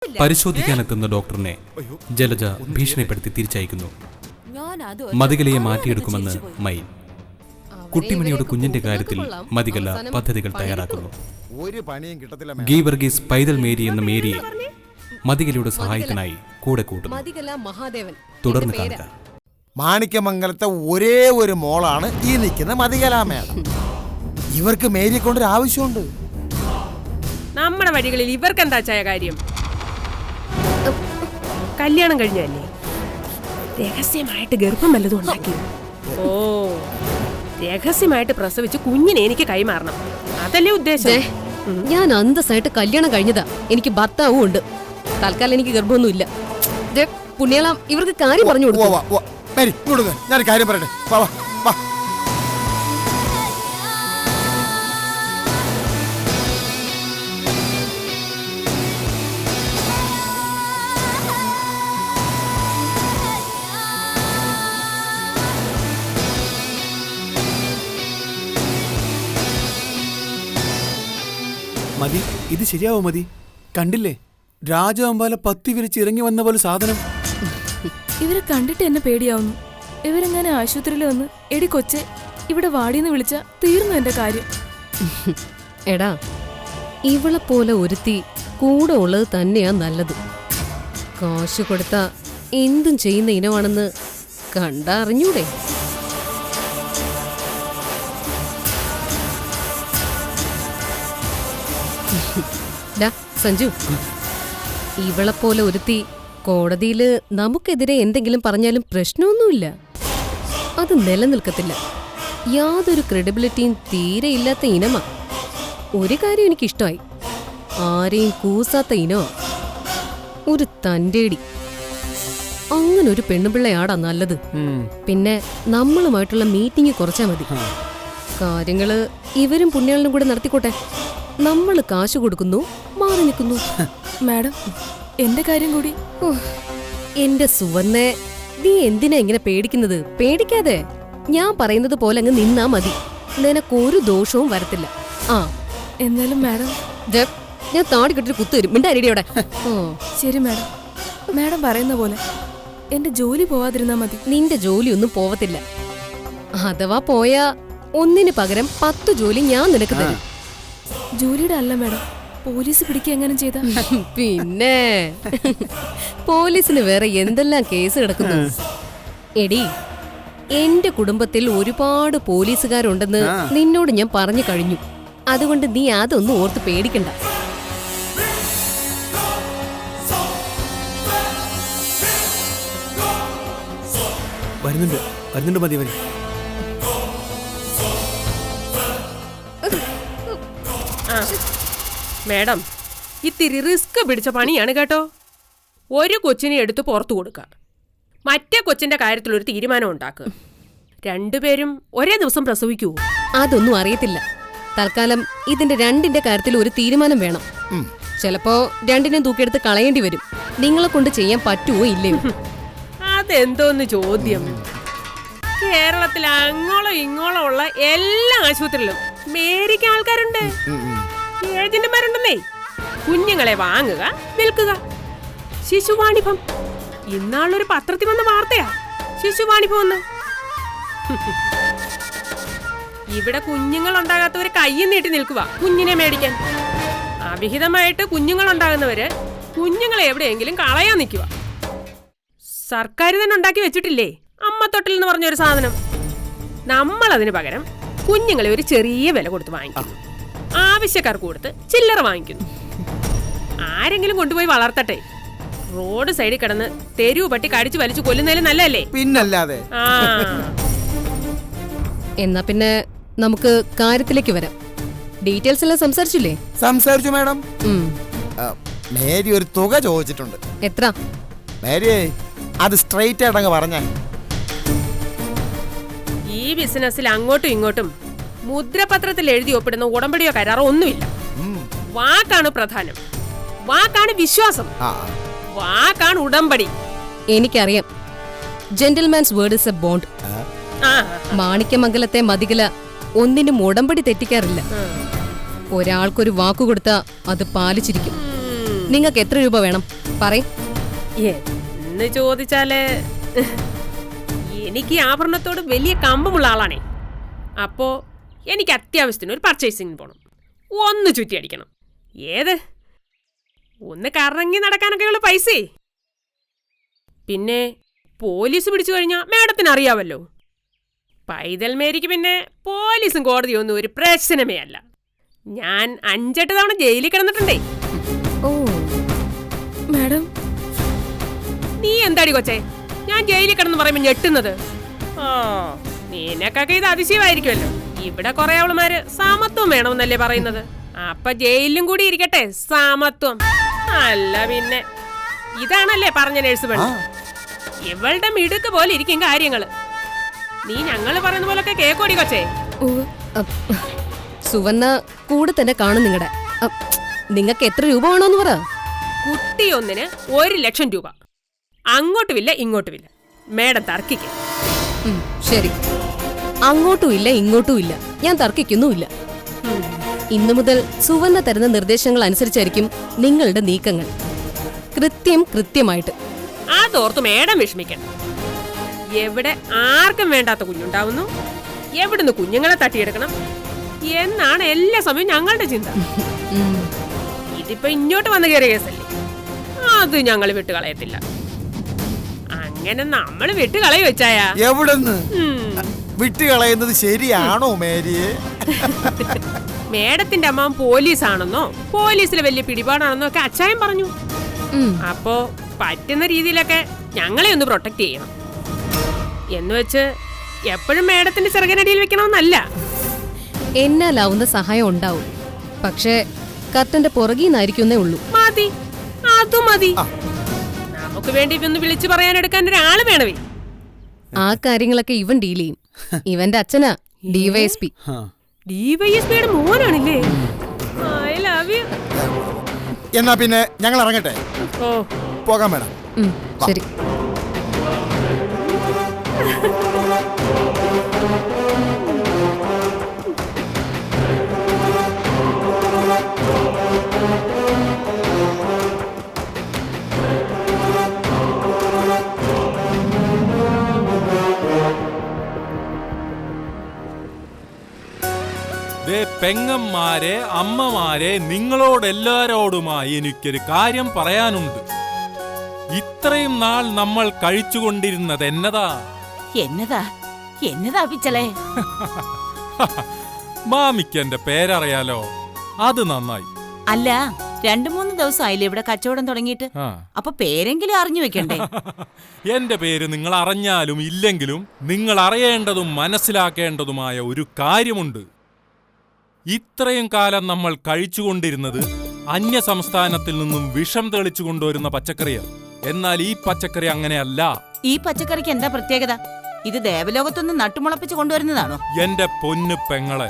പരിശോധിക്കാനെത്തുന്ന ഡോക്ടറിനെ ജലജ ഭീഷണിപ്പെടുത്തി തിരിച്ചയക്കുന്നു. മതികലയെ മാറ്റിയെടുക്കുമെന്ന് മൈൻ. കുട്ടിമണിയുടെ കുഞ്ഞിന്റെ കാര്യത്തിൽ മതികല പദ്ധതികൾ തയ്യാറാക്കുന്നു. ഗീവർഗീസ് പൈതൽ മേരി എന്ന മേരിയെ മതികലയുടെ സഹായത്തിനായി കൂടെ കൂട്ടുന്നു. തുടർന്ന് കാണുക. മാണിക്യമംഗലത്തെ ഒരേ ഒരു മോളാണ് ഈ നിൽക്കുന്ന മതികല മേഡം. ഇവർക്ക് മേരിയെ കൊണ്ടൊരു ആവശ്യമുണ്ട്. നമ്മുടെ വഴികളിൽ ഇവർക്ക് എന്താ ചായ കാര്യം? കല്യാണം കഴിഞ്ഞല്ലേ? രഹസ്യമായിട്ട് ഗർഭം വല്ലതും ഉണ്ടാക്കി? ഓ, രഹസ്യമായിട്ട് പ്രസവിച്ച് കുഞ്ഞിനെ എനിക്ക് കൈമാറണം, അതല്ലേ ഉദ്ദേശം? ഞാൻ അന്തസ്സായിട്ട് കല്യാണം കഴിഞ്ഞതാ. എനിക്ക് ഭർത്താവും ഉണ്ട്. തൽക്കാലം എനിക്ക് ഗർഭമൊന്നുമില്ല. പുണ്യാളം, ഇവർക്ക് കാര്യം പറഞ്ഞു കൊടുക്കും. ഞാൻ കാര്യം പറയട്ടെ. മതി, ഇത് ശരിയാവോ? മതി, കണ്ടില്ലേ രാജഅമ്പാല പത്തി വിരിച്ച് ഇറങ്ങി വന്ന പോലെ സാധനം. ഇവരെ കണ്ടിട്ട് എന്നെ പേടിയാവുന്നു. ഇവരെങ്ങനെ ആശുപത്രിയിൽ വന്ന് എടി കൊച്ചെ ഇവിടെ വാടിന്ന് വിളിച്ച തീർന്നു എന്റെ കാര്യം. എടാ, ഇവളെ പോലെ ഒരുത്തി കൂടെ ഉള്ളത് തന്നെയാ നല്ലത്. കാശ് കൊടുത്ത എന്തും ചെയ്യുന്ന ഇനമാണെന്ന് കണ്ടറിഞ്ഞൂടെ? സഞ്ജു, ഇവളെപ്പോലെ ഒരുത്തി കോടതിയില് നമുക്കെതിരെ എന്തെങ്കിലും പറഞ്ഞാലും പ്രശ്നമൊന്നുമില്ല. അത് നിലനിൽക്കത്തില്ല. യാതൊരു ക്രെഡിബിലിറ്റിയും തീരെ ഇല്ലാത്ത ഇനമാ. ഒരു കാര്യം എനിക്കിഷ്ടമായി, ആരെയും കൂസാത്ത ഇനോ. ഒരു തന്റേടി. അങ്ങനൊരു പെണ്ണുപിള്ളയാടാ നല്ലത്. പിന്നെ നമ്മളുമായിട്ടുള്ള മീറ്റിംഗ് കുറച്ചാ മതി. കാര്യങ്ങള് ഇവരും പുണ്യാളിനും കൂടെ നടത്തിക്കോട്ടെ. നമ്മള് കാശ് കൊടുക്കുന്നു, മാറി നിൽക്കുന്നു. മാഡം, എന്റെ കാര്യം കൂടി. എന്റെ സുവർണ്ണെ, നീ എന്തിനാ ഇങ്ങനെ പേടിക്കുന്നത്? പേടിക്കാതെ ഞാൻ പറയുന്നത് പോലെ അങ്ങ് നിന്നാ മതി. നിനക്കൊരു ദോഷവും വരത്തില്ല. ആ, എന്നാലും മാഡം, ഞാൻ താടി കെട്ടിട്ട് കുത്തുവരും. മിണ്ടാരിടിയോടെ. ശരി മാഡം, മാഡം പറയുന്ന പോലെ എന്റെ ജോലി പോവാതിരുന്നാ മതി. നിന്റെ ജോലിയൊന്നും പോവത്തില്ല. അഥവാ പോയാ ഒന്നിന് പകരം 10 ജോലി ഞാൻ നിനക്ക് തരും. ജോലിയുടെ അല്ല മാഡം, പോലീസ് പിടിക്കുക എങ്ങനെ ചെയ്താ? പിന്നെ പോലീസിന് വേറെ എന്തെല്ലാം കേസ് കിടക്കുന്നു. എടി, എന്റെ കുടുംബത്തിൽ ഒരുപാട് പോലീസുകാരുണ്ടെന്ന് നിന്നോട് ഞാൻ പറഞ്ഞു കഴിഞ്ഞു. അതുകൊണ്ട് നീ അതൊന്നും ഓർത്ത് പേടിക്കണ്ട. വരുന്നുണ്ട് മതി വരി. മേഡം, ഇത്തിരി റിസ്ക് പിടിച്ച പണിയാണ് കേട്ടോ. ഒരു കൊച്ചിനെ എടുത്ത് പുറത്തു കൊടുക്കുക, മറ്റേ കൊച്ചിന്റെ കാര്യത്തിൽ ഒരു തീരുമാനം ഉണ്ടാക്കുക. രണ്ടുപേരും ഒരേ ദിവസം പ്രസവിക്കൂ? അതൊന്നും അറിയത്തില്ല. തൽക്കാലം ഇതിന്റെ രണ്ടിന്റെ കാര്യത്തിൽ ഒരു തീരുമാനം വേണം. ചിലപ്പോ രണ്ടിനെയും തൂക്കിയെടുത്ത് കളയേണ്ടി വരും. നിങ്ങളെ കൊണ്ട് ചെയ്യാൻ പറ്റുമോ ഇല്ലയോ? അതെന്തോന്ന് ചോദ്യം? കേരളത്തിൽ അങ്ങോളം ഇങ്ങോളം ഉള്ള എല്ലാ ആശുപത്രിയിലും മേരിക്ക് ആൾക്കാരുണ്ട്, ഏജന്റുമാരുണ്ടെന്നേ. കുഞ്ഞുങ്ങളെ വാങ്ങുക, വിൽക്കുക. ശിശുവാണിഭം, ഇന്നാളൊരു പത്രത്തിൽ വന്ന വാർത്തയാ ശിശുവാണിഭം എന്ന്. ഇവിടെ കുഞ്ഞുങ്ങൾ ഉണ്ടാകാത്തവര് കയ്യിൽ നീട്ടി നിൽക്കുക കുഞ്ഞിനെ മേടിക്കാൻ. അവിഹിതമായിട്ട് കുഞ്ഞുങ്ങൾ ഉണ്ടാകുന്നവര് കുഞ്ഞുങ്ങളെ എവിടെയെങ്കിലും കളയാൻ നിൽക്കുക. സർക്കാർ തന്നെ ഉണ്ടാക്കി വെച്ചിട്ടില്ലേ അമ്മത്തൊട്ടിൽ എന്ന് പറഞ്ഞൊരു സാധനം. നമ്മൾ അതിന് പകരം കുഞ്ഞുങ്ങളെ ഒരു ചെറിയ വില കൊടുത്ത് വാങ്ങിക്കുന്നു, ആവശ്യക്കാർക്ക് കൊടുത്ത് ചില്ലറ വാങ്ങിക്കുന്നു. ആരെങ്കിലും കൊണ്ടുപോയി വളർത്തട്ടെ. റോഡ് സൈഡിൽ കിടന്ന് തെരുവ് പട്ടി കടിച്ചു വലിച്ചു കൊല്ലുന്നതിലും നല്ലതല്ലേ? പിന്നല്ലാതെ. എന്നാ പിന്നെ നമുക്ക് കാര്യത്തിലേക്ക് വരാം. ഡീറ്റെയിൽസ് എല്ലാം സംസാരിച്ചില്ലേ? സംസാരിച്ചു മാഡം. മേരി ഒരു തുക ചോദിച്ചിട്ടുണ്ട്. എത്ര? മേരിയേ, അത് സ്ട്രെയിറ്റ് ആയിട്ടങ്ങ് പറഞ്ഞേ. ഈ ബിസിനസ്സിൽ അങ്ങോട്ടും ഇങ്ങോട്ടും മുദ്രപത്രത്തിൽ എഴുതി ഒപ്പിടുന്ന ഉടമ്പടിയോ കരാറോ ഒന്നുമില്ല. വാക്കാണ് പ്രധാനം. വാക്കാണ് വിശ്വാസം. വാക്കാണ് ഉടമ്പടി. എനിക്കറിയാം. Gentleman's word is a bond. മാണിക്യമംഗലത്തെ മതികല ഒന്നിനും ഉടമ്പടി തെറ്റിക്കാറില്ല. ഒരാൾക്കൊരു വാക്കു കൊടുത്താ അത് പാലിച്ചിരിക്കും. നിങ്ങൾക്ക് എത്ര രൂപ വേണം പറയും? എന്ന് ചോദിച്ചാല് എനിക്ക് ഈ ആഭരണത്തോട് വലിയ കമ്പമുള്ള ആളാണേ. അപ്പോ എനിക്ക് അത്യാവശ്യത്തിന് ഒരു പർച്ചേസിങ് പോകണം, ഒന്ന് ചുറ്റി അടിക്കണം. ഏത് ഒന്ന് കറങ്ങി നടക്കാനൊക്കെയുള്ള പൈസേ. പിന്നെ പോലീസ് പിടിച്ചു കഴിഞ്ഞാൽ മേഡത്തിന് അറിയാവല്ലോ, പൈതൽ മേരിക്ക് പിന്നെ പോലീസും കോടതിയൊന്നും ഒരു പ്രശ്നമേ അല്ല. ഞാൻ 5-8 തവണ ജയിലിൽ കിടന്നിട്ടുണ്ടേ. ഓ മാഡം, നീ എന്താടി കൊച്ചേ ഞാൻ ജയിലിൽ കിടന്ന് പറയുമ്പോ ഞെട്ടുന്നത്? ഓ നിനക്കൊക്കെ ഇത് അതിശയമായിരിക്കുമല്ലോ. ഇവിടെ കുറെ അവളുമാര് സമത്വം വേണമെന്നല്ലേ പറയുന്നത്. അപ്പൊ ജയിലിലും കൂടി ഇരിക്കട്ടെ സമത്വം. അല്ല പിന്നെ ഇതാണല്ലേ പറഞ്ഞ നേഴ്സ് പെണ്ണ്. ഇവളുടെ മിടുക്ക് പോലെ ഇരിക്കും കാര്യങ്ങള്. നീ ഞങ്ങള് പറയുന്ന പോലൊക്കെ കേക്കോടി കൊച്ചേ. സുവർണ കൂടെ തന്നെ കാണും നിങ്ങളുടെ. നിങ്ങൾക്ക് എത്ര രൂപ വേണോന്ന് പറ. കുട്ടി ഒന്നിന് 1 ലക്ഷം രൂപ. അങ്ങോട്ടുമില്ല ഇങ്ങോട്ടുമില്ല. മേഡം തർക്കിക്കും. ശരി, അങ്ങോട്ടും ഇല്ല ഇങ്ങോട്ടും ഇല്ല, ഞാൻ തർക്കിക്കുന്നുമില്ല. ഇന്നു മുതൽ സുവർണ തരുന്ന നിർദ്ദേശങ്ങൾ അനുസരിച്ചായിരിക്കും നിങ്ങളുടെ നീക്കങ്ങൾ. കൃത്യമായിട്ട്. അതോർത്ത് മേഡം വിഷമിക്കണം. എവിടെ ആർക്കും വേണ്ടാത്ത കുഞ്ഞുണ്ടാവുന്നു, എവിടുന്ന് കുഞ്ഞുങ്ങളെ തട്ടിയെടുക്കണം എന്നാണ് എല്ലാ സമയവും ഞങ്ങളുടെ ചിന്ത. ഇതിപ്പോ ഇങ്ങോട്ട് വന്ന് കയറിയ കേസല്ലേ, അത് ഞങ്ങൾ വിട്ടുകളയത്തില്ല. അങ്ങനെ നമ്മൾ വിട്ടുകളയ വെച്ചായാ എവിടെന്ന് വിട്ടുകളയുന്നത് ശരിയാണോ മേരിയെ? മേഡത്തിന്റെ അമ്മ പോലീസാണെന്നോ പോലീസിലെ വലിയ പിടിപാടാണെന്നോ ഒക്കെ അച്ചായൻ പറഞ്ഞു. അപ്പോ പറ്റുന്ന രീതിയിലൊക്കെ ഞങ്ങളെ ഒന്ന് പ്രൊട്ടക്ട് ചെയ്യണം എന്ന് വെച്ച് എപ്പോഴും മേഡത്തിന്റെ ചെറുകനടിയിൽ വെക്കണമെന്നല്ല. എന്നാലാവുന്ന സഹായം ഉണ്ടാവും, പക്ഷേ കർട്ടന്റെ പുറകീന്നായിരിക്കുന്നേ ഉള്ളൂ. മതി, അത് മതി. നമുക്ക് വേണ്ടി ഒന്ന് വിളിച്ചു പറയാനെടുക്കാൻ ഒരാള് വേണവേ. ആ കാര്യങ്ങളൊക്കെ ഇവൻ ഡീൽ ചെയ്യും. ഇവന്റെ അച്ഛനാ DYSP. DYSPയുടെ മോനാണില്ലേ? I love you. എന്നാ പിന്നെ ഞങ്ങൾ ഇറങ്ങട്ടെ. ഓ പോകാം മേഡം. ശരി. പെങ്ങന്മാരെ, അമ്മമാരെ, നിങ്ങളോടെല്ലാരോടുമായി എനിക്കൊരു കാര്യം പറയാനുണ്ട്. ഇത്രയും നാൾ നമ്മൾ കഴിച്ചുകൊണ്ടിരുന്നത് എന്നതാ? എന്നതാ പിച്ചളേ? മാമിക്ക് എന്റെ പേരറിയാലോ, അത് നന്നായി. അല്ല, 2-3 ദിവസമായില്ലേ ഇവിടെ കച്ചവടം തുടങ്ങിയിട്ട്? അപ്പൊ പേരെങ്കിലും അറിഞ്ഞു വെക്കണ്ടേ? എന്റെ പേര് നിങ്ങൾ അറിഞ്ഞാലും ഇല്ലെങ്കിലും നിങ്ങൾ അറിയേണ്ടതും മനസ്സിലാക്കേണ്ടതുമായ ഒരു കാര്യമുണ്ട്. ഇത്രയും കാലം നമ്മൾ കഴിച്ചുകൊണ്ടിരുന്നത് അന്യ സംസ്ഥാനത്തിൽ നിന്നും വിഷം തെളിച്ചു കൊണ്ടുവരുന്ന പച്ചക്കറിയാണ്. എന്നാൽ ഈ പച്ചക്കറി അങ്ങനെയല്ല. ഈ പച്ചക്കറിക്ക് എന്താ പ്രത്യേകത? ഇത് ദേവലോകത്തൊന്നും നട്ടുമുളപ്പിച്ച് കൊണ്ടുവരുന്നതാണോ? എന്റെ പൊന്നു പെങ്ങളെ,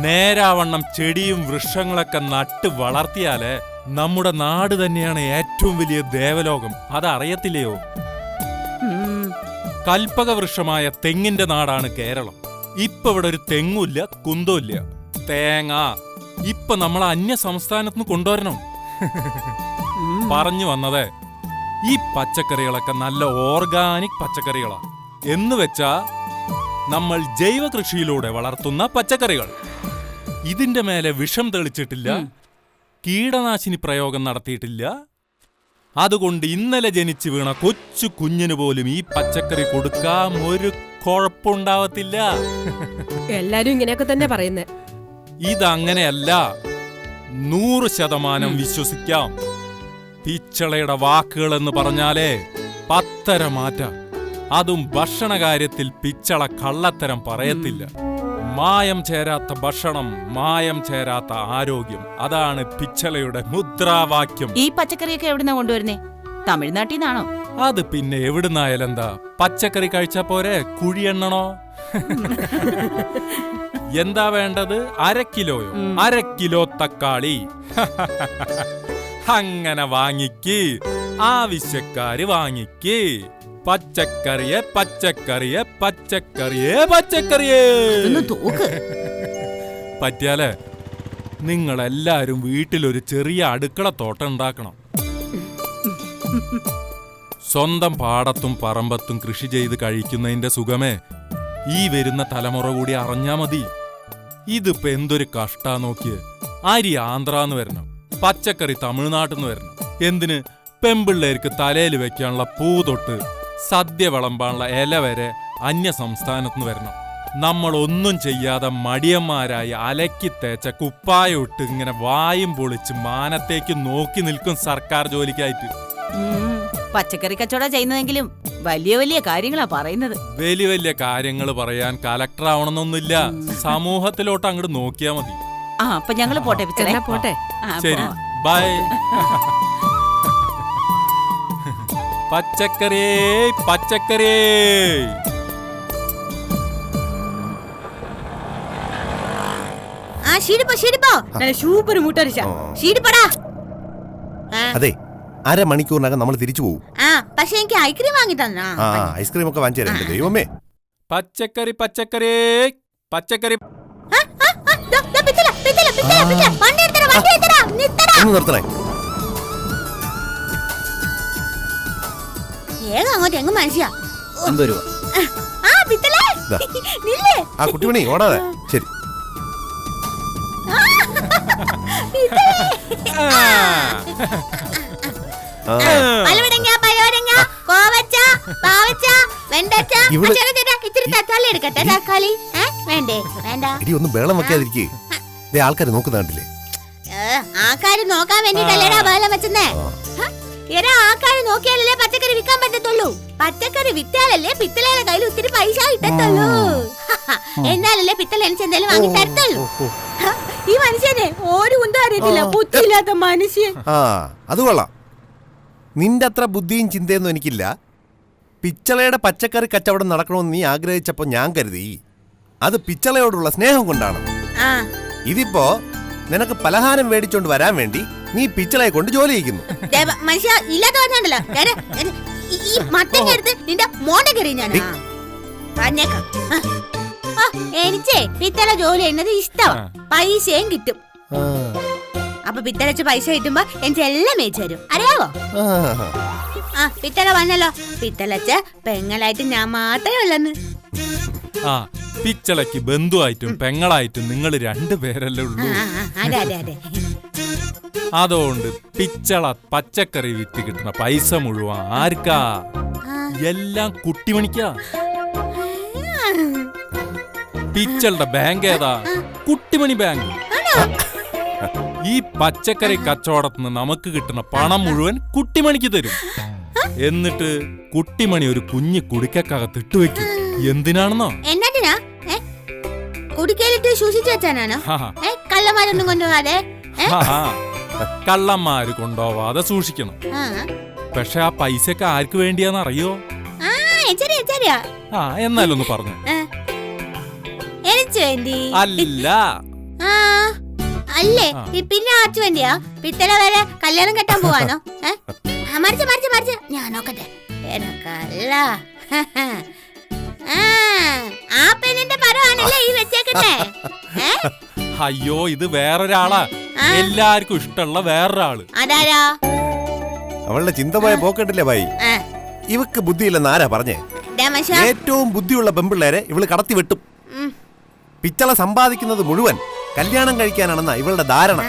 നേരാവണ്ണം ചെടിയും വൃക്ഷങ്ങളൊക്കെ നട്ട് വളർത്തിയാലേ നമ്മുടെ നാട് തന്നെയാണ് ഏറ്റവും വലിയ ദേവലോകം. അതറിയത്തില്ലയോ? കൽപ്പക വൃക്ഷമായ തെങ്ങിന്റെ നാടാണ് കേരളം. ഇപ്പൊ ഇവിടെ ഒരു തെങ്ങുമില്ല, കുന്തമില്ല. തേങ്ങ ഇപ്പൊ നമ്മൾ അന്യ സംസ്ഥാനത്ത് നിന്ന് കൊണ്ടുവരണം. പറഞ്ഞു വന്നത് ഈ പച്ചക്കറികളൊക്കെ നല്ല ഓർഗാനിക് പച്ചക്കറികളാ. എന്ന് വെച്ചാ നമ്മൾ ജൈവ കൃഷിയിലൂടെ വളർത്തുന്ന പച്ചക്കറികൾ. ഇതിന്റെ മേലെ വിഷം തെളിച്ചിട്ടില്ല, കീടനാശിനി പ്രയോഗം നടത്തിയിട്ടില്ല. അതുകൊണ്ട് ഇന്നലെ ജനിച്ചു വീണ കൊച്ചു കുഞ്ഞിന് പോലും ഈ പച്ചക്കറി കൊടുക്കാൻ ഒരു കുഴപ്പമുണ്ടാവത്തില്ല. എല്ലാരും ഇങ്ങനെയൊക്കെ തന്നെ പറയുന്നേ. ഇതങ്ങനെയല്ല, 100% വിശ്വസിക്കാം. പിച്ചളയുടെ വാക്കുകൾ എന്ന് പറഞ്ഞാലേ 10 മാറ്റ. അതും ഭക്ഷണകാര്യത്തിൽ പിച്ചള കള്ളത്തരം പറയത്തില്ല. മായം ചേരാത്ത ഭക്ഷണം, മായം ചേരാത്ത ആരോഗ്യം, അതാണ് പിച്ചളയുടെ മുദ്രാവാക്യം. ഈ പച്ചക്കറിയൊക്കെ എവിടുന്നാ കൊണ്ടുവരുന്നേ? തമിഴ്നാട്ടിൽ നിന്നാണോ? അത് പിന്നെ എവിടുന്നായാലെന്താ, പച്ചക്കറി കഴിച്ചാ പോരെ കുഴിയെണ്ണണോ? എന്താ വേണ്ടത്? 1/2 കിലോയോ? 1/2 കിലോ തക്കാളി. അങ്ങനെ വാങ്ങിക്ക്, ആവശ്യക്കാര് വാങ്ങിക്ക്. പച്ചക്കറിയെ പച്ചക്കറിയെ പച്ചക്കറിയെ പച്ചക്കറിയെ. പറ്റിയാലേ നിങ്ങളെല്ലാരും വീട്ടിലൊരു ചെറിയ അടുക്കള തോട്ടം ഉണ്ടാക്കണം. സ്വന്തം പാടത്തും പറമ്പത്തും കൃഷി ചെയ്ത് കഴിക്കുന്നതിന്റെ സുഖമേ ഈ വരുന്ന തലമുറ കൂടി അറിഞ്ഞാ മതി. ഇതിപ്പോ എന്തൊരു കഷ്ടാ നോക്കിയേ. അരി ആന്ധ്രാന്ന് വരണം, പച്ചക്കറി തമിഴ്നാട്ടിന്ന് വരണം. എന്തിന് പെമ്പിള്ളേർക്ക് തലയിൽ വെക്കാനുള്ള പൂ തൊട്ട് സദ്യ വിളമ്പാനുള്ള ഇല വരെ അന്യ സംസ്ഥാനത്തുനിന്ന് വരണം. നമ്മൾ ഒന്നും ചെയ്യാതെ മടിയന്മാരായി അലക്കി തേച്ച കുപ്പായിട്ട് ഇങ്ങനെ വായും പൊളിച്ച് മാനത്തേക്ക് നോക്കി നിൽക്കും സർക്കാർ ജോലിക്കായിട്ട്. പച്ചക്കറി കച്ചവടം ചെയ്യുന്നതെങ്കിലും വലിയ വലിയ കാര്യങ്ങളാ പറയുന്നത്. വലിയ വലിയ കാര്യങ്ങൾ പറയാൻ കലക്ടർ ആവണമെന്നൊന്നുമില്ല, സമൂഹത്തിലോട്ട് അങ്ങോട്ട് നോക്കിയാ മതി. അപ്പൊ ഞങ്ങള് പോട്ടെ പിച്ചളെ. എന്നാ പോട്ടെ. ശരി, ബൈ. പച്ചക്കറി പച്ചക്കറി. സൂപ്പർ അതെ, അരമണിക്കൂറിനകം നമ്മൾ തിരിച്ചു പോകും. പക്ഷെ എനിക്ക് ഐസ്ക്രീം വാങ്ങി തന്നാ. ഐസ്ക്രീം ഒക്കെ വാങ്ങിച്ചു തരാം ദൈവമേ. പച്ചക്കറി പച്ചക്കറി പച്ചക്കറി. ഒന്ന് നിർത്തണേ. അങ്ങോട്ട് എങ്ങും മനുഷ്യ. ആ കുട്ടിമണി ഓടാതെ. ശരി. ഒന്നും വേളം വെക്കാതിരിക്കേ. ആൾക്കാര് നോക്കുന്ന കണ്ടില്ലേ? ആൾക്കാര് നോക്കാൻ വേണ്ടിട്ടല്ലേടാ ബഹളം വെച്ചേ. ആൾക്കാര് നോക്കിയാലല്ലേ പച്ചക്കറി വിൽക്കാൻ പറ്റത്തുള്ളൂ. പച്ചക്കറി വിറ്റാലല്ലേ പിത്തളയുടെ കയ്യിൽ ഒത്തിരി പൈസ കിട്ടത്തുള്ളൂ. എന്നാലല്ലേ പിത്തള എനിക്ക് എന്തെങ്കിലും വാങ്ങി തരത്തുള്ളൂ. ഈ മനുഷ്യനെ ഒരു കുന്തം അറിയത്തില്ല, ബുദ്ധിയില്ലാത്ത മനുഷ്യൻ. അത് കൊള്ളാം. നിന്റെ അത്ര ബുദ്ധിയും ചിന്തയൊന്നും എനിക്കില്ല. പിച്ചളയുടെ പച്ചക്കറി കച്ചവടം നടക്കണമെന്ന് നീ ആഗ്രഹിച്ചപ്പോ ഞാൻ കരുതി അത് പിച്ചളയോടുള്ള സ്നേഹം കൊണ്ടാണ്. ഇതിപ്പോ നിനക്ക് പലഹാരം മേടിച്ചോണ്ട് വരാൻ വേണ്ടി നീ പിച്ചളയെ കൊണ്ട് ജോലി ചെയ്യിക്കുന്നു. മനുഷ്യ ഇല്ലാത്ത പറഞ്ഞല്ലോ. ഈ മത്തങ്ങ നിന്റെ മോണ്ട കയറി ഞാൻ പറഞ്ഞേക്കാം. എനിക്കേ പിത്തള ജോലി ചെയ്യുന്നത് ഇഷ്ടമാണ്, പൈസയും കിട്ടും. അപ്പൊ പിത്തളച്ച് പൈസ കിട്ടുമ്പോ എനിക്ക് എല്ലാം മേടിച്ചു തരും, അറിയാവോ? പിത്തള വന്നല്ലോ. പിത്തളച്ച് പെങ്ങളായിട്ട് ഞാൻ മാത്രമേ ഉള്ളെന്ന്. പിച്ചളയ്ക്ക് ബന്ധുവായിട്ടും പെങ്ങളായിട്ടും നിങ്ങൾ രണ്ടുപേരല്ലേ ഉള്ളൂ. അതെ അതെ അതെ. അതുകൊണ്ട് പിച്ചള പച്ചക്കറി വിറ്റ് കിട്ടുന്ന പൈസ മുഴുവൻ ആർക്കാ? എല്ലാം കുട്ടിമണിക്കാ. പിച്ചളുടെ ബാങ്ക് ഏതാ? കുട്ടിമണി ബാങ്ക്. ഈ പച്ചക്കറി കച്ചവടത്തിന് നമുക്ക് കിട്ടുന്ന പണം മുഴുവൻ കുട്ടിമണിക്ക് തരും. എന്നിട്ട് കുട്ടിമണി ഒരു കുഞ്ഞു കുടിക്കകത്ത് ഇട്ടുവെക്കും. എന്തിനാണെന്നോ? എന്നാ കുടിക്കലിട്ട് സൂക്ഷിച്ചു വെച്ചാനാണോ? കള്ളന്മാരൊന്നും കൊണ്ടുപോകാതെ. കള്ളന്മാര് കൊണ്ടുപോവാതെ സൂക്ഷിക്കണം. പക്ഷെ ആ പൈസയൊക്കെ ആർക്ക് വേണ്ടിയാന്ന് അറിയോ? എന്നാലൊന്ന് പറഞ്ഞു. അല്ല അല്ലേ പിന്നെ ആർച്ചു വേണ്ടിയാ? പിത്തള വരെ കല്യാണം കെട്ടാൻ പോവാനോ? മറിച്ച് മറിച്ച് മറിച്ച് ഞാൻ നോക്കട്ടെ. എനക്കല്ല, ആ പെണ്ണിന്റെ പരമാണല്ലേ ഈ വെച്ചേക്കട്ടെ. അയ്യോ, ഇത് വേറൊരാളാ. എല്ലാവർക്കും ഇഷ്ടമുള്ള വേറൊരാള്. അതാരാ? അവളുടെ ചിന്ത പോയ പോക്കട്ടില്ലേ ഭായി. ഇവക്ക് ബുദ്ധിയില്ലെന്ന് ആരാ പറഞ്ഞേ? ഏറ്റവും ബുദ്ധിയുള്ള പെമ്പിള്ളേരെ ഇവള് കടത്തി വെട്ടും. പിച്ചള സമ്പാദിക്കുന്നത് മുഴുവൻ കല്യാണം കഴിക്കാനാണെന്നാ ഇവളുടെ ധാരണ.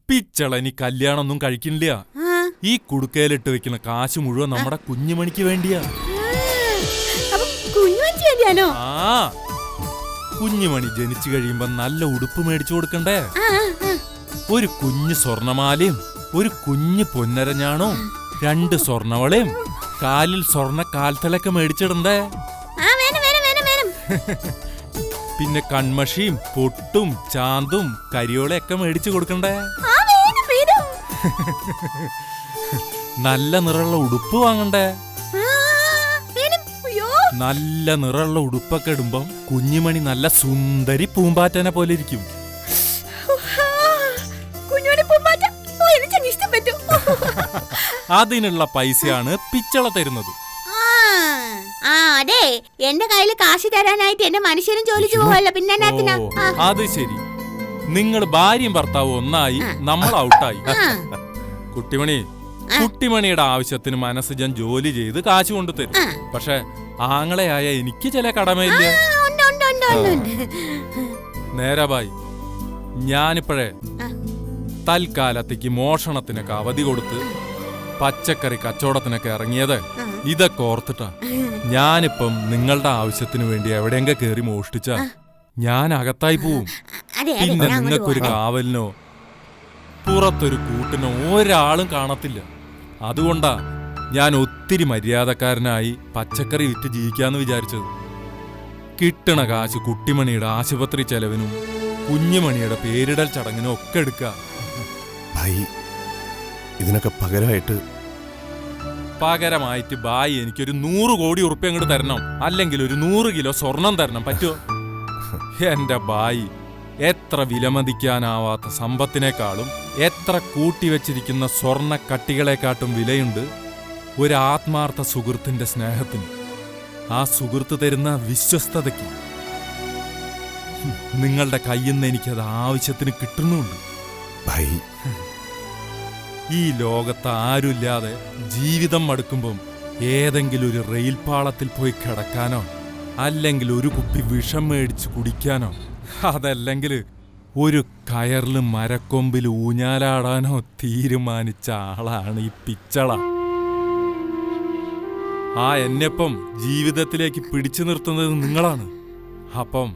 പിച്ചള ഇനി കല്യാണം ഒന്നും കഴിക്കില്ല. ഈ കുടുക്കയിലിട്ട് വെക്കുന്ന കാശ് മുഴുവൻ നമ്മുടെ കുഞ്ഞുമണിക്ക് വേണ്ടിയാ. കുഞ്ഞുമണി ജനിച്ചു കഴിയുമ്പോ നല്ല ഉടുപ്പ് മേടിച്ചു കൊടുക്കണ്ടേ? ഒരു കുഞ്ഞു സ്വർണമാലയും ഒരു കുഞ്ഞു പൊന്നരഞ്ഞാണോ 2 സ്വർണവളയും കാലിൽ സ്വർണ്ണ കാൽത്തലൊക്കെ മേടിച്ചിടണ്ടേ? പിന്നെ കൺമഷിയും പൊട്ടും ചാന്തും കരിയോളയൊക്കെ മേടിച്ചു കൊടുക്കണ്ടേ? നല്ല നിറമുള്ള ഉടുപ്പ് വാങ്ങണ്ടേ? നല്ല നിറമുള്ള ഉടുപ്പൊക്കെ ഇടുമ്പം കുഞ്ഞുമണി നല്ല സുന്ദരി പൂമ്പാറ്റനെ പോലെ ഇരിക്കും. അതിനുള്ള പൈസയാണ് പിച്ചള തരുന്നത്. അതെ, എന്റെ കയ്യിൽ കാശ് തരാനായിട്ട് എന്റെ മനുഷ്യനും ജോലിക്ക് പോവല്ലോ. പിന്നെ അത് ശരി, നിങ്ങൾ ഭാര്യയും ഭർത്താവും ഒന്നായി, നമ്മൾ ഔട്ടായി. കുട്ടിമണിയുടെ ആവശ്യത്തിന് മനസ്സുജൻ ജോലി ചെയ്ത് കാശ് കൊണ്ടു തരും. പക്ഷെ ആങ്ങളെയായ എനിക്ക് ചില കടമയില്ല. നേരാ ബായി, ഞാനിപ്പോഴേ തൽക്കാലത്തേക്ക് മോഷണത്തിനൊക്കെ അവധി കൊടുത്ത് പച്ചക്കറി കച്ചവടത്തിനൊക്കെ ഇറങ്ങിയത് ഇതൊക്കെ ഓർത്തിട്ടാ. ഞാനിപ്പം നിങ്ങളുടെ ആവശ്യത്തിന് വേണ്ടി എവിടെയെങ്കിലും കയറി മോഷ്ടിച്ച ഞാൻ അകത്തായി പോവും. പിന്നെ നിങ്ങൾക്കൊരു കാവലിനോ പുറത്തൊരു കൂട്ടിനോ ഒരാളും കാണത്തില്ല. അതുകൊണ്ടാ ഞാൻ ഒത്തിരി മര്യാദക്കാരനായി പച്ചക്കറി വിറ്റ് ജീവിക്കാന്ന് വിചാരിച്ചത്. കിട്ടണ കാശ് കുട്ടിമണിയുടെ ആശുപത്രി ചെലവിനും കുഞ്ഞുമണിയുടെ പേരിടൽ ചടങ്ങിനും ഒക്കെ എടുക്കുക. ഇതിനൊക്കെ പകരമായിട്ട് ബായി എനിക്കൊരു 100 കോടി ഉറുപ്പ്യ അങ്ങോട്ട് തരണം, അല്ലെങ്കിൽ ഒരു 100 കിലോ സ്വർണം തരണം. പറ്റുമോ? എന്റെ ബായി, എത്ര വിലമതിക്കാനാവാത്ത സമ്പത്തിനേക്കാളും എത്ര കൂട്ടിവെച്ചിരിക്കുന്ന സ്വർണ്ണ കട്ടികളെക്കാട്ടും വിലയുണ്ട് ഒരു ആത്മാർത്ഥ സുഹൃത്തിന്റെ സ്നേഹത്തിന്, ആ സുഹൃത്ത് തരുന്ന വിശ്വസ്തതയ്ക്ക്. നിങ്ങളുടെ കയ്യിൽ നിന്ന് എനിക്കത് ആവശ്യത്തിന് കിട്ടുന്നുണ്ട്. ഈ ലോകത്ത് ആരുമില്ലാതെ ജീവിതം മടുക്കുമ്പം ഏതെങ്കിലും ഒരു റെയിൽ പാളത്തിൽ പോയി കിടക്കാനോ, അല്ലെങ്കിൽ ഒരു കുപ്പി വിഷം മേടിച്ച് കുടിക്കാനോ, അതല്ലെങ്കിൽ ഒരു കയറിൽ മരക്കൊമ്പിൽ ഊഞ്ഞാലാടാനോ തീരുമാനിച്ച ആളാണ് ഈ പിച്ചള. എന്നെപ്പം ജീവിതത്തിലേക്ക് പിടിച്ചു നിർത്തുന്നത് നിങ്ങളാണ്. അപ്പം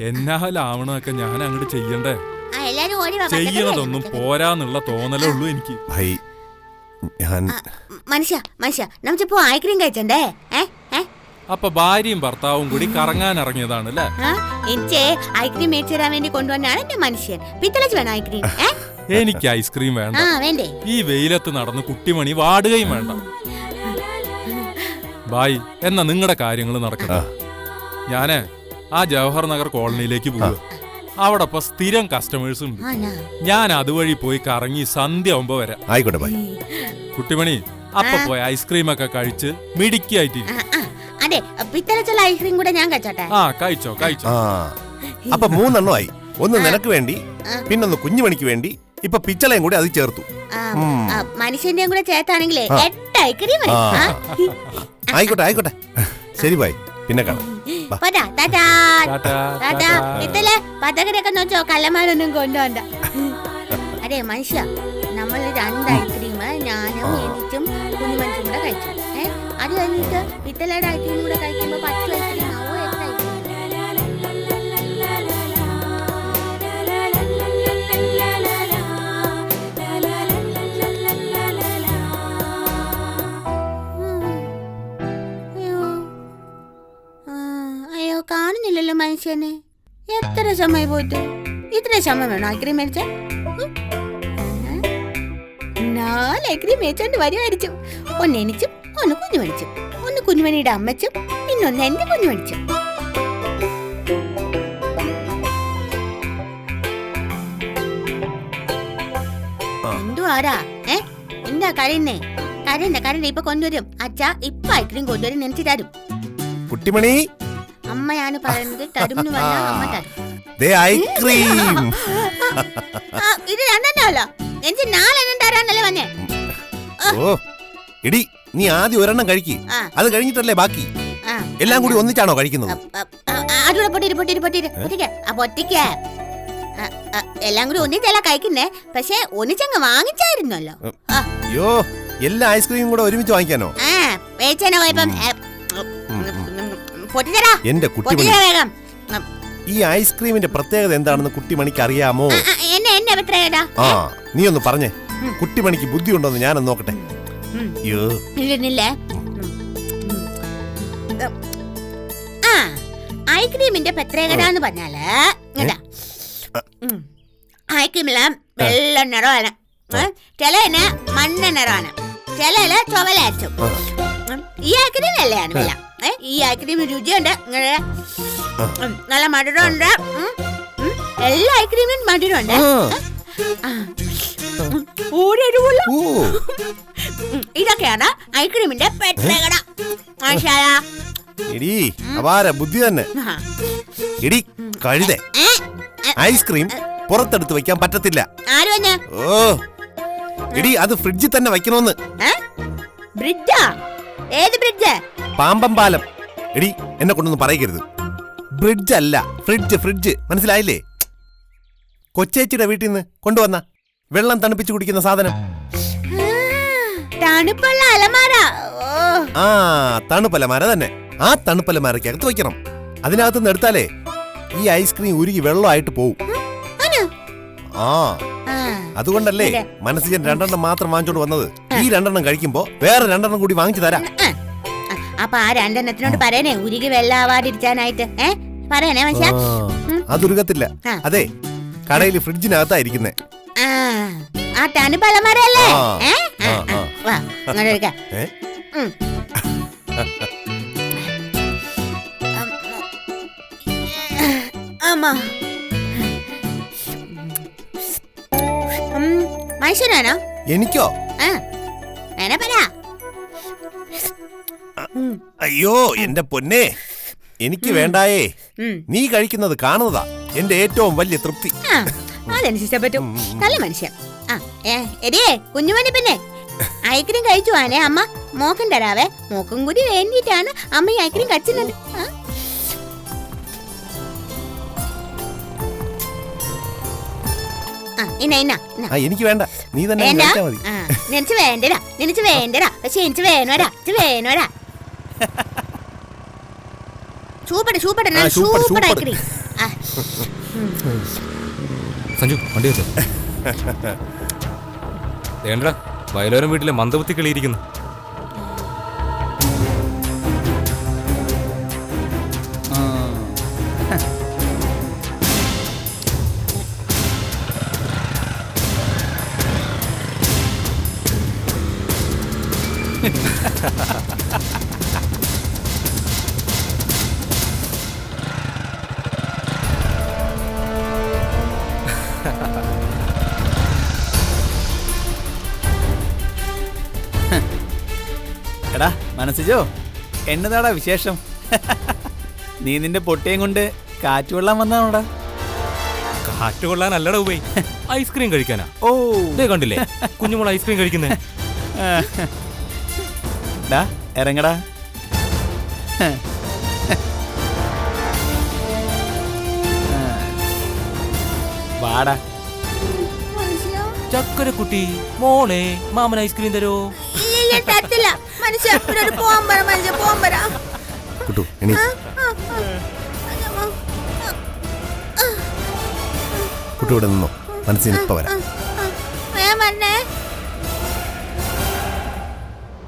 എന്നാലാവണമൊക്കെ ഞാൻ അങ്ങോട്ട് ചെയ്യണ്ടേ? ചെയ്യണതൊന്നും പോരാന്നുള്ള തോന്നലേ ഉള്ളൂ എനിക്ക്. മനുഷ്യ നമുക്കിപ്പോ ഐസ്ക്രീം കഴിച്ചണ്ടേ? അപ്പൊ ഭാര്യയും ഭർത്താവും കൂടി കറങ്ങാൻ ഇറങ്ങിയതാണ് അല്ലേ? എനിക്ക് ഐസ്ക്രീം മേടിച്ചു തരാൻ വേണ്ടി കൊണ്ടുവന്നാണ് എന്റെ മനുഷ്യൻ. പിത്തളച്ച് വേണം ഐസ്ക്രീം? എനിക്ക് ഐസ്ക്രീം വേണ്ട. ഈ വെയിലത്ത് നടന്ന് കുട്ടിമണി വാടുകയും വേണ്ട. ബായ്, എന്നാ നിങ്ങളുടെ കാര്യങ്ങൾ നടക്കട്ടെ. ഞാന് ആ ജവഹർ നഗർ കോളനിയിലേക്ക് പോവുക. അവിടെ ഇപ്പൊ സ്ഥിരം കസ്റ്റമേഴ്സ് ഉണ്ട്. ഞാൻ അതുവഴി പോയി കറങ്ങി സന്ധ്യ ആവുമ്പോ വരാം. ആയിക്കോട്ടെ ബായ്. കുട്ടിമണി, അപ്പൊ പോയി ഐസ്ക്രീം ഒക്കെ കഴിച്ച് മിടുക്കിയായിട്ടിരിക്കും. അതെ, പിത്തളച്ചുള്ള ഐസ്ക്രീം കൂടെ ഞാൻ കഴിച്ചോട്ടെ? കഴിച്ചോ. അപ്പൊ 3 എണ്ണമായി. ഒന്ന് നിനക്ക് വേണ്ടി, പിന്നൊന്ന് കുഞ്ഞുമണിക്ക് വേണ്ടി, ഇപ്പൊ പിച്ചളയും കൂടി അത് ചേർത്തു. മനുഷ്യന്റെയും കൂടെ ചേർത്താണെങ്കിലേ 8 ഐസ്ക്രീം. ആയിക്കോട്ടെ. ശരി ബായ്, പിന്നെ കാണാം. പച്ചക്കറിയൊക്കെ നോച്ചോ, കള്ളന്മാരൊന്നും കൊണ്ടുപോണ്ട. അതെ മനുഷ്യ, നമ്മൾ 2 ഐസ്ക്രീം ഞാനും എനിക്കും കുഞ്ഞുമനുഷ്യനും കൂടെ കഴിച്ചു. അത് കഴിഞ്ഞിട്ട് പിത്തലയുടെ ഐസ്ക്രീം കൂടെ കഴിക്കുമ്പോ 10 ഐസ്ക്രീം ആവോ? 8 ഐസ്ക്രീം? അയ്യോ, കാണുന്നില്ലല്ലോ മനുഷ്യനെ. എത്ര സമയം പോയിട്ട്? ഇത്ര സമയം വേണോ ഐസ്ക്രീം മേടിച്ച? 4 ഐസ്ക്രീം മേടിച്ചോണ്ട് വരുമായിരിക്കും. ഒന്ന് എനിച്ചും, ഒന്ന് കുഞ്ഞു മേടിച്ചും, ഒന്ന് കുഞ്ഞുമണിയുടെ അമ്മച്ചും, പിന്നൊന്ന് എന്റെ കുഞ്ഞു മേടിച്ചും. എന്തുവാടാ? എന്താ കരയുന്നേ? കരണ്ട, ഇപ്പൊ കൊണ്ടുവരും. അച്ഛാ ഇപ്പൊ ഐസ്ക്രീം കൊണ്ടുവരും, എനിക്ക് തരും. കുട്ടിമണി, അമ്മയാണ് പറയുന്നത്. തരും എന്ന് പറഞ്ഞാൽ അമ്മ തരും. ഐസ്ക്രീം ഇത് രണ്ടെണ്ണല്ലോ, എനിക്ക് 4 എണ്ണം തരാന്നല്ലേ പറഞ്ഞേ. എടി, നീ ആദ്യം 1 എണ്ണം കഴിക്ക്. അത് കഴിഞ്ഞിട്ടല്ലേ ബാക്കി. എല്ലാം കൂടി ഒന്നിച്ചാണോ കഴിക്കുന്നത്? അതുകൂടെ പൊട്ടിക്ക്. എല്ലാം കൂടി ഒന്നിച്ചല്ല കഴിക്കുന്നേ, പക്ഷെ ഒന്നിച്ചങ്ങ് വാങ്ങിച്ചായിരുന്നല്ലോ. അയ്യോ, എല്ലാ ഐസ്ക്രീമും കൂടെ ഒരുമിച്ച് വാങ്ങിക്കാനോ? എന്റെ കുട്ടിമണി, ഈ ഐസ്ക്രീമിന്റെ പ്രത്യേകത എന്താണെന്ന് കുട്ടിമണിക്ക് അറിയാമോ? നീ ഒന്ന് പറഞ്ഞേ. കുട്ടിമണിക്ക് ബുദ്ധി ഉണ്ടോന്ന് ഞാനൊന്ന് നോക്കട്ടെ. ഐസ്ക്രീമിന്റെ പ്രത്യേകത എന്ന് പറഞ്ഞാല് ഐസ്ക്രീമില് വെള്ള നിറമാണ്, ചിലതിന് മഞ്ഞ നിറമാണ്, ചിലതില് ചുവലാച്ചും. ഈ ഐസ്ക്രീം വെള്ളയാണ് വില. ഈ ഐസ്ക്രീം രുചിയുണ്ട്, നല്ല മധുരമുണ്ട്. എല്ലാ ഐസ്ക്രീമിനും മധുരമുണ്ട്. ഇതൊക്കെയാണ് ഐസ്ക്രീമിന്റെ പ്രത്യേകത. അപാര ബുദ്ധി തന്നെ. എടി കഴുതേ, ഐസ്ക്രീം പുറത്തെടുത്ത് വെക്കാൻ പറ്റത്തില്ല. ആര് പറഞ്ഞ? ഓ എടി അത് ഫ്രിഡ്ജിൽ തന്നെ വെക്കണമെന്ന്. ബ്രിഡ്ജാ? ഏത് ബ്രിഡ്ജ്? പാമ്പം പാലം. എടി എന്നെ കൊണ്ടൊന്നും പറയരുത്. ബ്രിഡ്ജ് അല്ല, ഫ്രിഡ്ജ്. മനസ്സിലായില്ലേ? കൊച്ചേച്ചിയുടെ വീട്ടിൽ നിന്ന് കൊണ്ടുവന്ന വെള്ളം തണുപ്പിച്ച് കുടിക്കുന്ന സാധനം. തണുപ്പുള്ള അലമാര. ആ തണുപ്പലമാര തന്നെ. ആ തണുപ്പലമാരക്കകത്ത് വെക്കണം. അതിനകത്തുനിന്ന് എടുത്താലേ ഈ ഐസ്ക്രീം ഉരുകി വെള്ളമായിട്ട് പോവും. ആ അതുകൊണ്ടല്ലേ മനസ്സിൽ 2 മാത്രം വാങ്ങിച്ചോണ്ട് വന്നത്. ഈ 2 കഴിക്കുമ്പോ വേറെ 2 കൂടി വാങ്ങിച്ചു തരാം. അപ്പൊ ആ 2 പറയണേ ഉരുകി വെള്ളാവാതിരിക്കാനായിട്ട്. പറയണേ മനുഷ്യ. അതുരുകത്തില്ല. അതെ കടയിൽ ഫ്രിഡ്ജിനകത്തായിരിക്കുന്നേ. ആ തണുപ്പ് അലമാരല്ലേ? വാ അങ്ങോട്ട് എടുക്കാം. മനുഷ്യനാണോ? എനിക്കോ? അയ്യോ എന്റെ പൊന്നെ, എനിക്ക് വേണ്ടായേ. നീ കഴിക്കുന്നത് കാണുന്നതാ എന്റെ ഏറ്റവും വലിയ തൃപ്തി. അതെനിക്ക് പറ്റും. നല്ല മനുഷ്യൻ. എടിയേ കുഞ്ഞുമണി പിന്നെ ഐസ്ക്രീം കഴിച്ചു വാനേ അമ്മ മോക്കും തരാവേ. മോക്കും കൂടി വേണ്ടിയിട്ടാണ് അമ്മ ഈ ഐസ്ക്രീം കഴിച്ചിട്ടുണ്ട്. എനിക്ക് വേണ്ട, നീ തന്നെ കഴിച്ചാ മതി. നിനക്ക് വേണ്ടടാ പക്ഷെ എനിക്ക് വേണോടാ. Super ice cream. സഞ്ജു വണ്ടി വെച്ചോ. വേണ്ടടാ വയലോരം വീട്ടിലെ മന്ദബുദ്ധി കളിയിരിക്കുന്നു. എടാ മനസ്സിജോ, എന്നതാടാ വിശേഷം? നീ നിന്റെ പൊട്ടയും കൊണ്ട് കാറ്റ് കൊള്ളാൻ വന്നാണോടാ? കാറ്റ് കൊള്ളാനല്ലടാ പോയി, ഐസ്ക്രീം കഴിക്കാനാ. ഓ കണ്ടില്ലേ കുഞ്ഞുമോൾ ഐസ്ക്രീം കഴിക്കുന്നേ. ഇറങ്ങടാ. വാടാ ചക്കരക്കുട്ടി മോളെ, മാമൻ ഐസ്ക്രീം തരോ? കുട്ടിയോടെ നിന്നോ, മനസ്സിന് ഇപ്പൊ വരാം.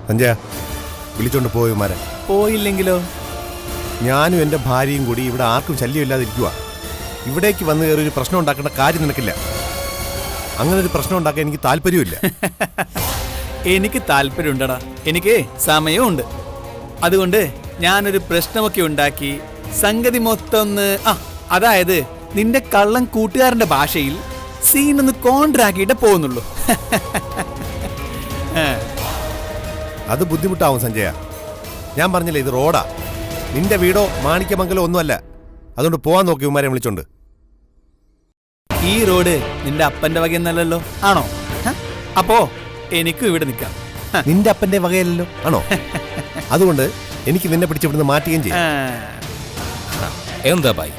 സഞ്ജയ വിളിച്ചോണ്ട് പോയമാരെ. പോയില്ലെങ്കിലോ? ഞാനും എന്റെ ഭാര്യയും കൂടി ഇവിടെ ആർക്കും ശല്യമില്ലാതിരിക്കുക. ഇവിടേക്ക് വന്ന് കയറി ഒരു പ്രശ്നം ഉണ്ടാക്കേണ്ട കാര്യം നിനക്കില്ല. അങ്ങനെ ഒരു പ്രശ്നം ഉണ്ടാക്കാൻ എനിക്ക് താല്പര്യമില്ല. എനിക്ക് താല്പര്യമുണ്ടടാ, എനിക്ക് സമയമുണ്ട്. അതുകൊണ്ട് ഞാനൊരു പ്രശ്നമൊക്കെ ഉണ്ടാക്കി സംഗതി മൊത്തം അതായത് നിന്റെ കള്ളം കൂട്ടുകാരന്റെ ഭാഷയിൽ സീനൊന്ന് കോൺട്രാക്കിയിട്ട് പോകുന്നുള്ളൂ. അത് ബുദ്ധിമുട്ടാവും സഞ്ജയ. ഞാൻ പറഞ്ഞില്ലേ ഇത് റോഡാ, നിന്റെ വീടോ മാണിക്യമംഗലോ ഒന്നുമല്ല. അതുകൊണ്ട് പോവാൻ നോക്കി ഉമ്മാരെ വിളിച്ചോണ്ട്. ഈ റോഡ് നിന്റെ അപ്പന്റെ വകയെന്നല്ലോ ആണോ? അപ്പോ എനിക്കും ഇവിടെ നിൽക്കാം. നിന്റെ അപ്പന്റെ വകയല്ലോ ആണോ? അതുകൊണ്ട് എനിക്ക് നിന്നെ പിടിച്ചിവിടുന്ന് മാറ്റുകയും ചെയ്യും. എന്താ ബായ്,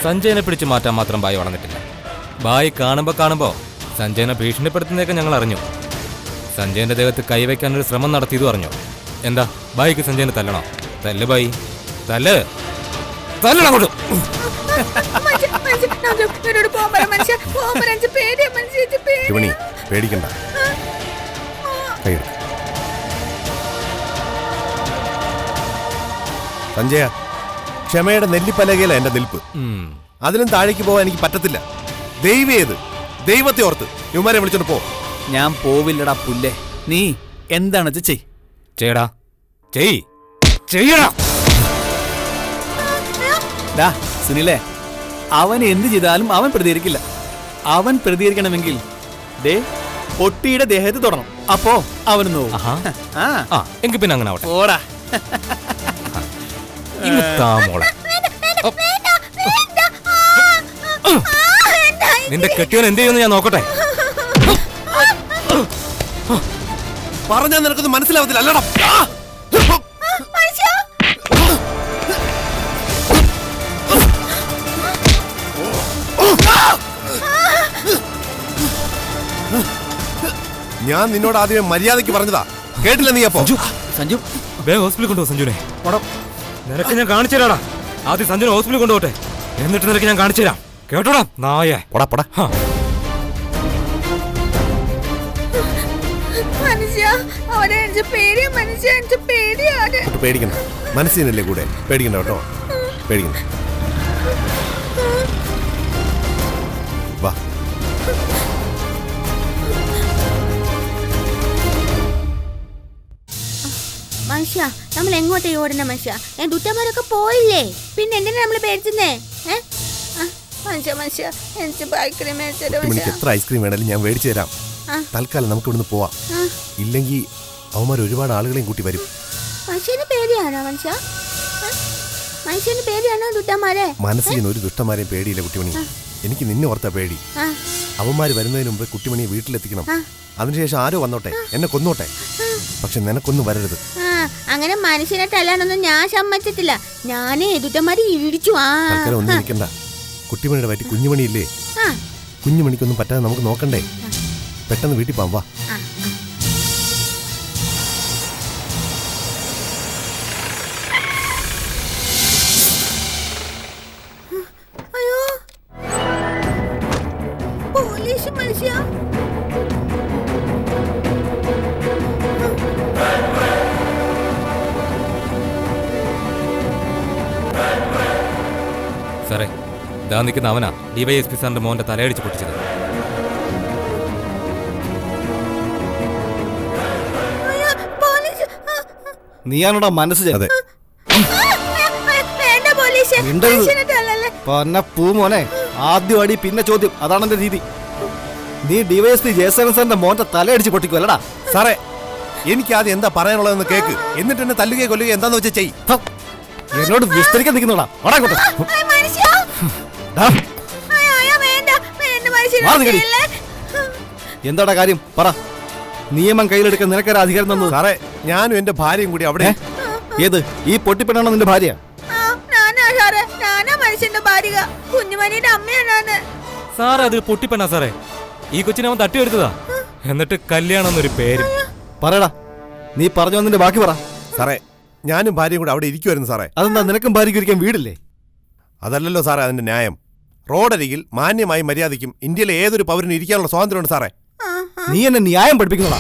സഞ്ജയനെ പിടിച്ചു മാറ്റാൻ മാത്രം ബായ് വളർന്നിട്ടില്ല. ബായ് കാണുമ്പോ സഞ്ജയനെ ഭീഷണിപ്പെടുത്തുന്നതൊക്കെ ഞങ്ങൾ അറിഞ്ഞു. സഞ്ജയന്റെ ദേഹത്ത് കൈവയ്ക്കാനൊരു ശ്രമം നടത്തിയതും അറിഞ്ഞു. എന്താ ബായിക്ക് സഞ്ജയനെ തല്ലണോ? തല്ല് ബായി, തല്ലണം കൊടു. പേടിക്കണ്ട. സഞ്ജയ, ക്ഷമയുടെ നെല്ലിപ്പലകയില എന്റെ നിൽപ്പ്. അതിനും താഴേക്ക് പോവാൻ എനിക്ക് പറ്റത്തില്ല. ദൈവത്തെ ഓർത്ത് ഇവന്മാരെ വിളിച്ചോണ്ട് പോ. ഞാൻ പോവില്ലടാ പുല്ലേ. നീ എന്താണ് ചെയ്യടാ, ചെയ്യടാ. സുനിലേ, അവൻ എന്ത് ചെയ്താലും അവൻ പ്രതികരിക്കില്ല. അവൻ പ്രതികരിക്കണമെങ്കിൽ പൊട്ടിയുടെ ദേഹത്ത് തൊടണം. അപ്പോ അവന് നോവും. എങ്കിൽ പിന്നെ അങ്ങനെ ആവട്ടെ. ഓടാ വേണ്ട, വേണ്ട, വേണ്ട, വേണ്ട. നിന്റെ കെട്ടിയോൻ എന്ത് ചെയ്യുമെന്ന് ഞാൻ നോക്കട്ടെ. പറഞ്ഞാൽ നിനക്കൊന്നും മനസ്സിലാവത്തില്ല അല്ലടാ. മനുഷ്യ ഞാൻ നിന്നോട് ആദ്യമേ മര്യാദയ്ക്ക് പറഞ്ഞതാ, കേട്ടില്ല നീ അപ്പോ? സഞ്ജു വേഗം ഹോസ്പിറ്റലിൽ കൊണ്ടുപോ സഞ്ജുനെ. നിനക്ക് ഞാൻ കാണിച്ചു തരാടാ. ആദ്യം സഞ്ജുനെ ഹോസ്പിറ്റലിൽ കൊണ്ടുപോട്ടെ, എന്നിട്ട് നിനക്ക് ഞാൻ കാണിച്ചു തരാം. കേട്ടോടാ നായേ. പോടാ. മനുഷ്യ അവരെ എനിക്ക് പേടിയാ. മനുഷ്യ എനിക്ക് പേടിയാണ്. പേടിക്കണ്ട, മനസ്സിനല്ലേ കൂടെ. പേടിക്കണ്ട കേട്ടോ, പേടിക്കണ്ട. വാ. മനുഷ്യ നമ്മൾ എങ്ങോട്ടേ ഓടുന്ന മനുഷ്യ? ദുറ്റന്മാരൊക്കെ പോയില്ലേ, പിന്നെ എന്തിനാ നമ്മള് പേടിച്ചേ? മനുഷ്യ എനിക്ക് ഐസ്ക്രീം എനിക്ക് എത്ര ഐസ്ക്രീം വേണേലും ഞാൻ മേടിച്ചു തരാം. തൽക്കാലം നമുക്ക് ഇവിടുന്ന് പോവാം. ഇല്ലെങ്കിൽ അവന്മാർ ഒരുപാട് ആളുകളെയും കൂട്ടി വരും. മനുഷ്യന് പേടിയാണോ മനുഷ്യ? മനുഷ്യന് പേടിയാണോ ദുട്ടന്മാരെ? മനസ്സിൽ ഒരു ദുഷ്ടന്മാരെയും പേടിയില്ല കുട്ടിമണി. എനിക്ക് നിന്നെ ഓർത്താ പേടി. അവന്മാര് വരുന്നതിന് മുമ്പ് കുട്ടിമണിയെ വീട്ടിലെത്തിക്കണം. അതിനുശേഷം ആരോ വന്നോട്ടെ, എന്നെ കൊന്നോട്ടെ, പക്ഷെ നിനക്കൊന്നും വരരുത്. അങ്ങനെ മനുഷ്യനെ തല്ലാനൊന്നും ഞാൻ സമ്മതിച്ചിട്ടില്ല. ഞാനേ ദുട്ടന്മാരെ ഇടിച്ചു. തൽക്കാലം ഒന്നും ഇരിക്കണ്ട. കുട്ടിമണിയുടെ വയറ്റി കുഞ്ഞുമണിയില്ലേ, കുഞ്ഞുമണിക്കൊന്നും പറ്റാതെ നമുക്ക് നോക്കണ്ടേ. പെട്ടെന്ന് വീട്ടിൽ പോവാം. വാ. അയ്യോ പോലീസ് മനുഷ്യ. സാറേ, ഇതാ നിൽക്കുന്ന അവനാ DYSP സാറിന്റെ മോന്റെ തലയടിച്ച് പൊട്ടിച്ചത്. നീയാണോടാ മനസ്സ്? അതെ. പൂ മോനെ, ആദ്യം അടി പിന്നെ ചോദ്യം, അതാണ് എന്റെ രീതി. നീ DYSP ജയസേനൻ സാറിന്റെ മോന്റെ തലയടിച്ച് പൊട്ടിക്കുമല്ലടാ? സാറേ, എനിക്ക് ആദ്യം എന്താ പറയാനുള്ളതെന്ന് കേക്ക്, എന്നിട്ട് എന്നെ തല്ലുകയോ കൊല്ലുകയോ എന്താന്ന് വെച്ചാൽ ചെയ്. എന്നോട് വിസ്തരിക്കാൻ നിൽക്കുന്നോടാ. എന്താടാ കാര്യം പറ. നിയമം കയ്യിലെടുക്കാൻ നിനക്കൊരു അധികാരം തന്നത്? സാറേ, ഞാനും എന്റെ ഭാര്യയും കൂടി അവിടെ. ഏത് ഈ പൊട്ടിപ്പെണ്ണാണോ നിന്റെ ഭാര്യ? കുഞ്ഞുമണിയുടെ അമ്മയാണ് സാറേ. അത് പൊട്ടിപ്പെണ്ണാ സാറേ. ഈ കൊച്ചിനെ അവൻ തട്ടിയെടുത്തതാ, എന്നിട്ട് കല്യാണം എന്നൊരു പേര്. പറയടാ, നീ പറഞ്ഞു വന്നിന്റെ ബാക്കി പറ. സാറേ, ഞാനും ഭാര്യയും കൂടെ അവിടെ ഇരിക്കുമായിരുന്നു സാറേ. അതെന്താ, നിനക്കും ഭാര്യയ്ക്ക് ഇരിക്കാൻ വീടില്ലേ? അതല്ലല്ലോ സാറേ അതിന്റെ ന്യായം. റോഡരികിൽ മാന്യമായി മര്യാദയ്ക്കും ഇന്ത്യയിലെ ഏതൊരു പൗരനും ഇരിക്കാനുള്ള സ്വാതന്ത്ര്യമുണ്ട് സാറേ. നീ എന്നെ ന്യായം പഠിപ്പിക്കുന്നതാ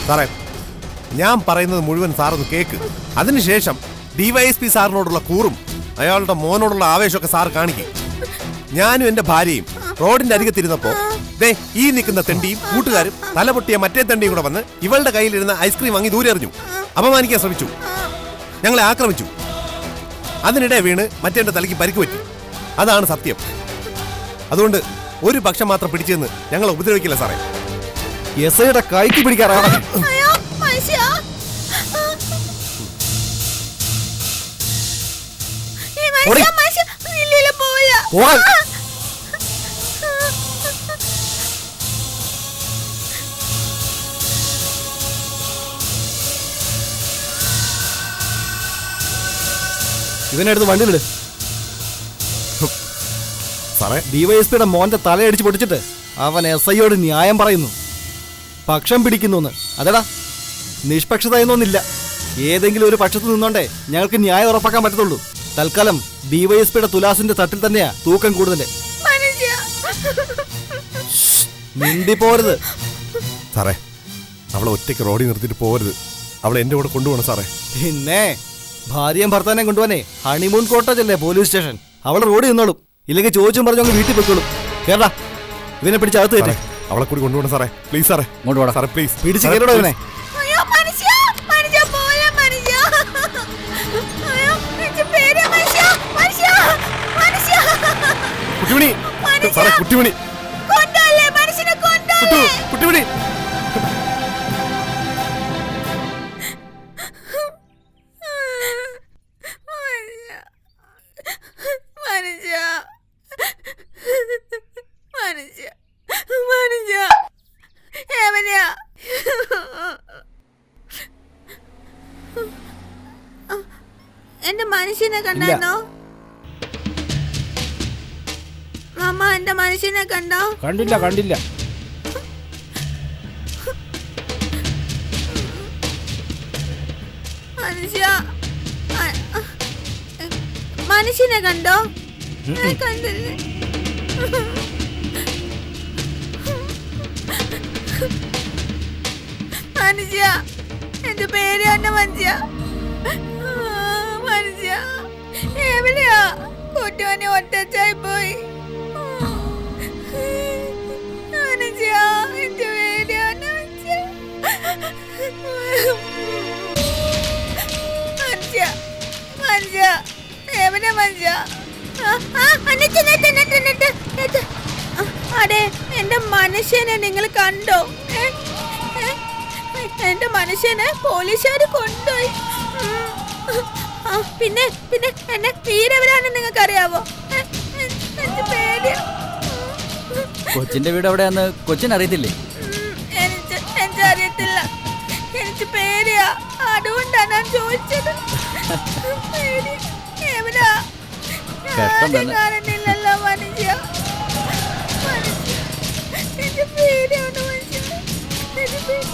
സാറേ. ഞാൻ പറയുന്നത് മുഴുവൻ സാറൊന്ന് കേക്ക്. അതിനുശേഷം DYSP സാറിനോടുള്ള കൂറും അയാളുടെ മോനോടുള്ള ആവേശമൊക്കെ സാർ കാണിക്കും. ഞാനും എന്റെ ഭാര്യയും റോഡിന്റെ അരികത്തിരുന്നപ്പോ ദേ ഈ നിൽക്കുന്ന തെണ്ടിയും കൂട്ടുകാരും തലപൊട്ടിയ മറ്റേ തെണ്ടിയും കൂടെ വന്ന് ഇവളുടെ കയ്യിലിരുന്ന ഐസ്ക്രീം വാങ്ങി ദൂരെ എറിഞ്ഞു. അപമാനിക്കാൻ ശ്രമിച്ചു, ഞങ്ങളെ ആക്രമിച്ചു. അതിനിടെ വീണ് മറ്റേ തലയ്ക്ക് പരിക്ക് പറ്റി. അതാണ് സത്യം. അതുകൊണ്ട് ഒരു പക്ഷം മാത്രം പിടിച്ചെന്ന് ഞങ്ങൾ ഉപദ്രവിക്കില്ല സാറേ. എസ്ഐയുടെ കൈക്ക് പിടിക്കാറാണ്. ഇവനെടുത്ത് വണ്ടിയിലിട്. സാറേ, DYSPയുടെ മോന്റെ തലയടിച്ച് പൊട്ടിച്ചിട്ട് അവൻ SIയോട് ന്യായം പറയുന്നു, പക്ഷം പിടിക്കുന്നു. അതെടാ, നിഷ്പക്ഷത എന്നൊന്നില്ല. ഏതെങ്കിലും ഒരു പക്ഷത്ത് നിന്നോണ്ടേ ഞങ്ങൾക്ക് ന്യായം ഉറപ്പാക്കാൻ പറ്റത്തുള്ളൂ. തൽക്കാലം DYSPയുടെ തുലാസിന്റെ തട്ടിൽ തന്നെയാ തൂക്കം കൂടുതൽ. മിണ്ടി പോരുത് സാറേ. അവളെ ഒറ്റയ്ക്ക് റോഡിൽ നിർത്തിയിട്ട് പോകരുത്. അവളെ എന്റെ കൂടെ കൊണ്ടുപോകണം സാറേ. പിന്നെ ഭാര്യയും ഭർത്താവിനെയും കൊണ്ടുപോകാനേ ഹണിമൂൺ കോട്ടേജ് അല്ലേ പോലീസ് സ്റ്റേഷൻ. അവളെ റോഡിൽ നിന്നോളും, ഇല്ലെങ്കിൽ ചോദിച്ചും പറഞ്ഞു അങ്ങ് വീട്ടിൽ പൊയ്ക്കോളും. കേരള, ഇവനെ പിടിച്ച് അകത്ത് കയറ്റി. അവളെ കൂടി കൊണ്ടുപോകണം സാറേ. പ്ലീസ് സാറേ, സാറേ പ്ലീസ് പിടിച്ച് കയറണോ ഇവനെ? കുട്ടിമണി സാറേ, കുട്ടിമണി കുട്ടിമണി. പേടിയാ. എന്റെ മനുഷ്യനെ കണ്ടോ? മാമ എന്റെ മനുഷ്യനെ കണ്ടോ? കണ്ടില്ല കണ്ടില്ല. മനുഷ്യനെ കണ്ടോ? കണ്ടില്ലേ? മനുഷ്യ എന്റെ പേര് തന്നെ മനുഷ്യ. മനുഷ്യ എവിടെയാ? കൂട്ടുവാനെ ഒറ്റച്ചായി പോയി. മനുഷ്യ എന്റെ പേര് തന്നെ മനുഷ്യ. മനുഷ്യ മനുഷ്യ എവിടെ മനുഷ്യ? അതെ എന്റെ മനുഷ്യനെ നിങ്ങൾ കണ്ടോ? എന്റെ മനുഷ്യനെ പോലീസുകാര് കൊണ്ടുപോയി. പിന്നെ പിന്നെ എന്നെ വീരെവരാണെന്ന് നിങ്ങൾക്ക് അറിയാവോ? കൊച്ചിന്റെ വീട് എവിടെയാന്ന് കൊച്ചിന് അറിയത്തില്ലേ? എനിക്ക് അറിയത്തില്ല. എനിക്ക് പേടിയാ, അതുകൊണ്ടാണ് ഞാൻ ചോദിച്ചത്. എവിടാ? കാണുന്നില്ലല്ലോ മനുഷ്യ. എന്റെ പേടിയാണ് മനുഷ്യ. എന്റെ പേടി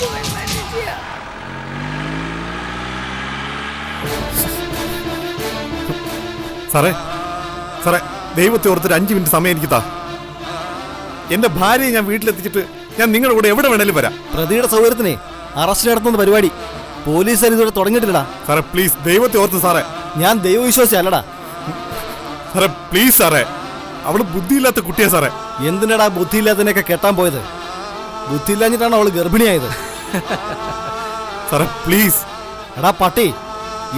പോയി മനുഷ്യ. സാറേ സാറേ ദൈവത്തെ ഓർത്തിട്ട് 5 മിനിറ്റ് സമയം എനിക്ക് താ. എന്റെ ഭാര്യയെ ഞാൻ വീട്ടിലെത്തിച്ചിട്ട് ഞാൻ നിങ്ങളുടെ കൂടെ എവിടെ വേണേലും വരാം. പ്രതിയുടെ സൗകര്യത്തിനെ അറസ്റ്റ് നടത്തുന്ന പരിപാടി പോലീസുകാർ ഇതുവരെ തുടങ്ങിയിട്ടില്ലടാ. സാറേ പ്ലീസ് ദൈവത്തെ ഓർത്ത് സാറേ. ഞാൻ ദൈവവിശ്വാസി അല്ലടാ. സാറേ പ്ലീസ് സാറേ, അവള് ബുദ്ധിയില്ലാത്ത കുട്ടിയാ സാറേ. എന്തിനാടാ ബുദ്ധിയില്ലാത്തതിനൊക്കെ കെട്ടാൻ പോയത്? ബുദ്ധിയില്ലാഞ്ഞിട്ടാണ് അവള് ഗർഭിണിയായത്. സാറേ പ്ലീസ്. എടാ പട്ടി,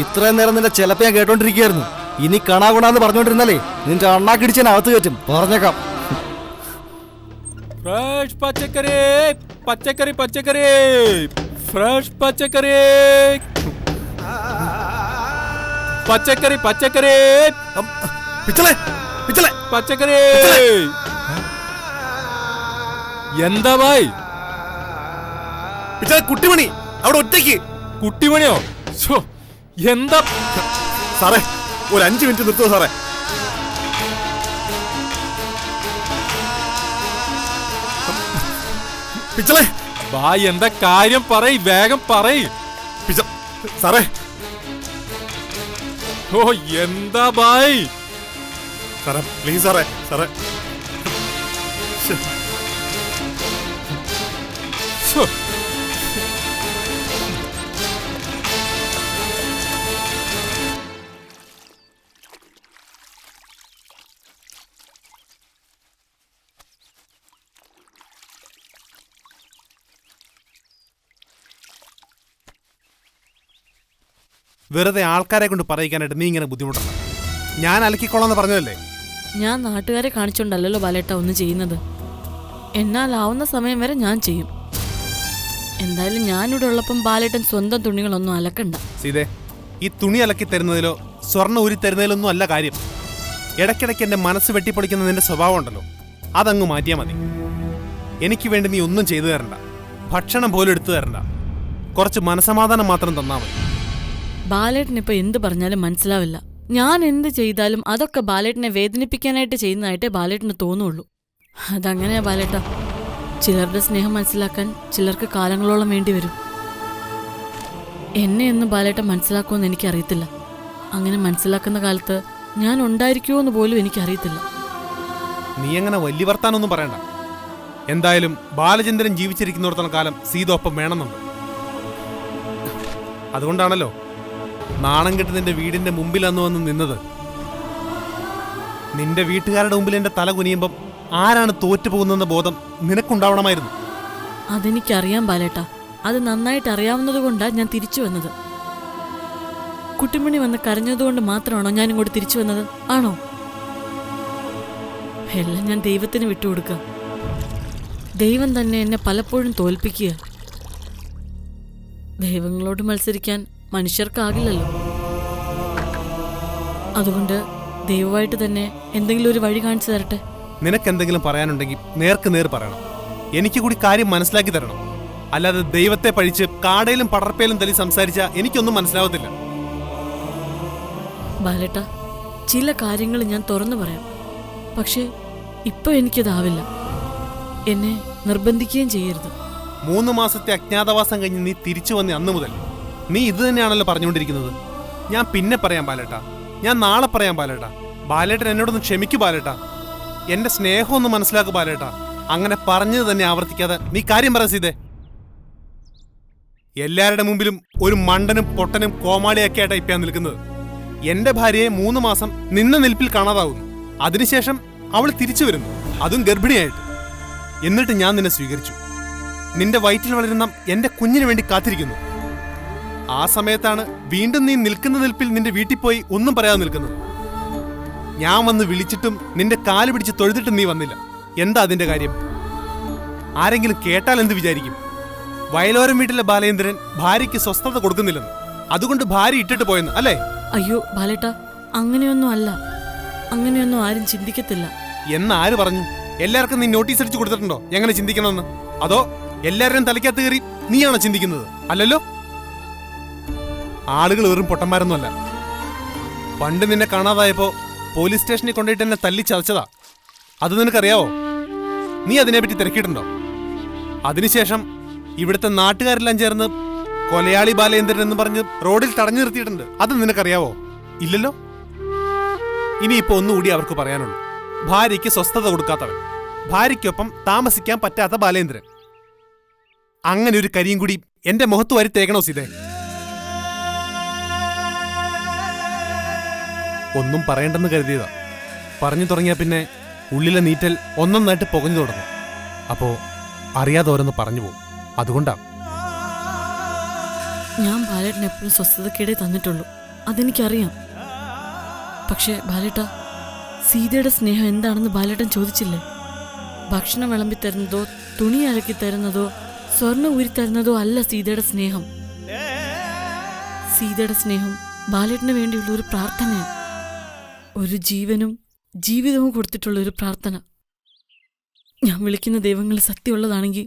ഇത്രയും നേരം നിന്റെ ചിലപ്പോ ഞാൻ കേട്ടോണ്ടിരിക്കുകയായിരുന്നു. ഇനി കണാകുണാന്ന് പറഞ്ഞോണ്ടിരുന്നാലേ നിന്റെ അണ്ണാക്കിടിച്ചാൻ അകത്ത് കയറ്റും, പറഞ്ഞേക്കാം. ഫ്രഷ് പച്ചക്കറി പച്ചക്കറി പച്ചക്കറി ഫ്രഷ് പച്ചക്കറി പച്ചക്കറി പച്ചക്കറി പിച്ചളെ പിച്ചളെ പച്ചക്കറി. എന്താ ഭായ്? പിച്ചളെ കുട്ടിമണി അവിടെ ഒറ്റയ്ക്ക്. കുട്ടിമണിയോ? എന്താ സാറേ ഒരു 5 മിനിറ്റ് നിർത്തുമോ സാറേ? പിച്ചളെ ഭായ് എന്താ കാര്യം പറയ്, വേഗം പറയ്. സാറേ ഓ എന്താ ഭായ്? സാറേ പ്ലീസ് സാറേ. സാറേ വെറുതെ ആൾക്കാരെ കൊണ്ട് പറയിക്കാനായിട്ട് നീ ഇങ്ങനെ ബുദ്ധിമുട്ടണ്ട. ഞാൻ അലക്കിക്കോളാന്ന് പറഞ്ഞതല്ലേ. ഞാൻ നാട്ടുകാരെ കാണിച്ചോണ്ടല്ലോ ബാലേട്ട ഒന്നും ചെയ്യുന്നത്. എന്നാലാവുന്ന സമയം വരെ ഞാൻ ചെയ്യും. എന്തായാലും ഞാനിവിടെ ഉള്ളപ്പം ബാലേട്ടൻ സ്വന്തം തുണികളൊന്നും അലക്കണ്ട. സീതേ, ഈ തുണി അലക്കി തരുന്നതിലോ സ്വർണ്ണ ഊരി തരുന്നതിലൊന്നും അല്ല കാര്യം. ഇടയ്ക്കിടയ്ക്ക് എൻ്റെ മനസ്സ് വെട്ടിപ്പൊളിക്കുന്ന നിന്റെ സ്വഭാവം ഉണ്ടല്ലോ, അതങ്ങ് മാറ്റിയാൽ മതി. എനിക്ക് വേണ്ടി നീ ഒന്നും ചെയ്തു തരണ്ട, ഭക്ഷണം പോലും എടുത്തു തരണ്ട. കുറച്ച് മനസമാധാനം മാത്രം തന്നാൽ മതി. ബാലേട്ടൻ ഇപ്പൊ എന്ത് പറഞ്ഞാലും മനസ്സിലാവില്ല. ഞാൻ എന്ത് ചെയ്താലും അതൊക്കെ ബാലേട്ടനെ വേദനിപ്പിക്കാനായിട്ട് ചെയ്യുന്നതായിട്ടേ ബാലേട്ടന് തോന്നുള്ളൂ. അതങ്ങനെയാ ബാലേട്ട. ചിലരുടെ സ്നേഹം മനസ്സിലാക്കാൻ ചിലർക്ക് കാലങ്ങളോളം വേണ്ടി വരും. എന്നെ എന്ന് ബാലേട്ടൻ മനസ്സിലാക്കുമെന്ന് എനിക്കറിയത്തില്ല. അങ്ങനെ മനസ്സിലാക്കുന്ന കാലത്ത് ഞാൻ ഉണ്ടായിരിക്കുമോ എന്ന് പോലും എനിക്കറിയത്തില്ല. നീ അങ്ങനെ വലിയ വർത്താനൊന്നും പറയണ്ട. എന്തായാലും ബാലചന്ദ്രൻ ജീവിച്ചിരിക്കുന്നിടത്തോളം കാലം സീത ഒപ്പം വേണമെന്നുണ്ട്. അതുകൊണ്ടാണല്ലോ നാണം കെട്ട് നിന്റെ വീടിന്റെ മുമ്പിൽ അന്ന് വന്ന് നിന്നത്. നിന്റെ വീട്ടുകാരുടെ മുമ്പിൽ എന്റെ തല കുനിയുമ്പം ആരാണ് തോറ്റുപോകുന്നെന്ന ബോധം നിനക്കുണ്ടാവണമായിരുന്നു. അതെനിക്കറിയാം ബാലേട്ട. അത് നന്നായിട്ട് അറിയാവുന്നത് കൊണ്ടാ ഞാൻ തിരിച്ചു വന്നത്. കുട്ടിമണി വന്ന് കരഞ്ഞതുകൊണ്ട് മാത്രമാണോ ഞാൻ ഇങ്ങോട്ട് തിരിച്ചു വന്നത്? ആണോ? എല്ലാം ഞാൻ ദൈവത്തിന് വിട്ടുകൊടുക്കുക. ദൈവം തന്നെ എന്നെ പലപ്പോഴും തോൽപ്പിക്കുക. ദൈവങ്ങളോട് മത്സരിക്കാൻ മനുഷ്യർക്കാകില്ലല്ലോ. അതുകൊണ്ട് ദൈവമായിട്ട് തന്നെ എന്തെങ്കിലും ഒരു വഴി കാണിച്ചു തരട്ടെ. നിനക്കെന്തെങ്കിലും പറയാനുണ്ടെങ്കിൽ നേർക്ക് നേർ പറയണം. എനിക്ക് കൂടി കാര്യം മനസ്സിലാക്കി തരണം. അല്ലാതെ ദൈവത്തെ പഴിച്ച് കാടയിലും പടർപ്പയിലും തല്ലി സംസാരിച്ച എനിക്കൊന്നും മനസ്സിലാവത്തില്ല. ബാലേട്ട, ചില കാര്യങ്ങൾ ഞാൻ തുറന്നു പറയാം. പക്ഷേ ഇപ്പൊ എനിക്കതാവില്ല. എന്നെ നിർബന്ധിക്കുകയും ചെയ്യരുത്. 3 മാസത്തെ അജ്ഞാതവാസം കഴിഞ്ഞ് നീ തിരിച്ചു വന്ന അന്ന് മുതൽ നീ ഇത് തന്നെയാണല്ലോ പറഞ്ഞുകൊണ്ടിരിക്കുന്നത്. ഞാൻ പിന്നെ പറയാം ബാലേട്ട, ഞാൻ നാളെ പറയാം ബാലേട്ട. ബാലേട്ടൻ എന്നോടൊന്ന് ക്ഷമിക്കു ബാലേട്ട. എന്റെ സ്നേഹം ഒന്ന് മനസ്സിലാക്കു ബാലേട്ട. അങ്ങനെ പറഞ്ഞത് തന്നെ ആവർത്തിക്കാതെ നീ കാര്യം പറ സീതേ. എല്ലാവരുടെ മുമ്പിലും ഒരു മണ്ടനും പൊട്ടനും കോമാളിയൊക്കെ ആയിട്ടാ ഇപ്പം നിൽക്കുന്നത്. എന്റെ ഭാര്യയെ 3 മാസം നിന്ന നിൽപ്പിൽ കാണാതാവുന്നു. അതിനുശേഷം അവൾ തിരിച്ചു വരുന്നു, അതും ഗർഭിണിയായിട്ട്. എന്നിട്ട് ഞാൻ നിന്നെ സ്വീകരിച്ചു. നിന്റെ വയറ്റിൽ വളരുന്ന എന്റെ കുഞ്ഞിന് വേണ്ടി കാത്തിരിക്കുന്നു. ആ സമയത്താണ് വീണ്ടും നീ നിൽക്കുന്ന നിൽപ്പിൽ നിന്റെ വീട്ടിൽ പോയി ഒന്നും പറയാതെ നിൽക്കുന്നത്. ഞാൻ വന്ന് വിളിച്ചിട്ടും നിന്റെ കാല് പിടിച്ച് തൊഴുതിട്ടും നീ വന്നില്ല. എന്താ അതിന്റെ കാര്യം? ആരെങ്കിലും കേട്ടാൽ എന്ത് വിചാരിക്കും? വയലോരം വീട്ടിലെ ബാലേന്ദ്രൻ ഭാര്യയ്ക്ക് സ്വസ്ഥത കൊടുക്കുന്നില്ലെന്ന്, അതുകൊണ്ട് ഭാര്യ ഇട്ടിട്ട് പോയെന്ന് അല്ലേ? അയ്യോ ബാലേട്ട, അങ്ങനെയൊന്നും അല്ല. അങ്ങനെയൊന്നും ആരും ചിന്തിക്കത്തില്ല. എന്നാര് പറഞ്ഞു? എല്ലാവർക്കും നീ നോട്ടീസ് അടിച്ചു കൊടുത്തിട്ടുണ്ടോ എങ്ങനെ ചിന്തിക്കണമെന്ന്? അതോ എല്ലാവരുടെയും തലയ്ക്കകത്ത് കയറി നീയാണോ ചിന്തിക്കുന്നത്? അല്ലല്ലോ. ആളുകൾ വെറും പൊട്ടന്മാരൊന്നുമല്ല. പണ്ട് നിന്നെ കാണാതായപ്പോ പോലീസ് സ്റ്റേഷനിൽ കൊണ്ടുപോയിട്ട് എന്നെ തല്ലിച്ചതച്ചതാ. അത് നിനക്കറിയാവോ? നീ അതിനെപ്പറ്റി തിരക്കിയിട്ടുണ്ടോ? അതിനുശേഷം ഇവിടുത്തെ നാട്ടുകാരെല്ലാം ചേർന്ന് കൊലയാളി ബാലേന്ദ്രൻ എന്ന് പറഞ്ഞ് റോഡിൽ തടഞ്ഞു നിർത്തിയിട്ടുണ്ട്. അത് നിനക്കറിയാവോ? ഇല്ലല്ലോ. ഇനിയിപ്പോ ഒന്നുകൂടി അവർക്ക് പറയാനുള്ളൂ. ഭാര്യയ്ക്ക് സ്വസ്ഥത കൊടുക്കാത്തവൻ, ഭാര്യയ്ക്കൊപ്പം താമസിക്കാൻ പറ്റാത്ത ബാലേന്ദ്രൻ. അങ്ങനെ ഒരു കരിയും കൂടി എന്റെ മുഖത്ത് വരി തേക്കണോ സീതേ? ഒന്നും പറയണ്ടെന്ന് കരുതിയതാ. പറഞ്ഞു തുടങ്ങിയാ പിന്നെ ഉള്ളിലെ നീറ്റൽ ഒന്നൊന്നായിട്ട് പുകഞ്ഞു തുടങ്ങും. അപ്പോ അറിയാതെ ഓരോന്ന് പറഞ്ഞു പോകും. അതുകൊണ്ടാ. ഞാൻ ബാലേട്ടന് എപ്പോഴും സ്വസ്ഥതക്കേടേ തന്നിട്ടുള്ളൂ, അതെനിക്കറിയാം. പക്ഷേ ബാലേട്ട, സീതയുടെ സ്നേഹം എന്താണെന്ന് ബാലേട്ടൻ ചോദിച്ചില്ലേ? ഭക്ഷണം വിളമ്പി തരുന്നതോ തുണി അലക്കി തരുന്നതോ സ്വർണ്ണ ഊരിത്തരുന്നതോ അല്ല സീതയുടെ സ്നേഹം. സീതയുടെ സ്നേഹം ബാലേട്ടന് വേണ്ടിയുള്ള ഒരു പ്രാർത്ഥനയാണ്. ഒരു ജീവനും ജീവിതവും കൊടുത്തിട്ടുള്ള ഒരു പ്രാർത്ഥന. ഞാൻ വിളിക്കുന്ന ദൈവങ്ങൾ സത്യമുള്ളതാണെങ്കിൽ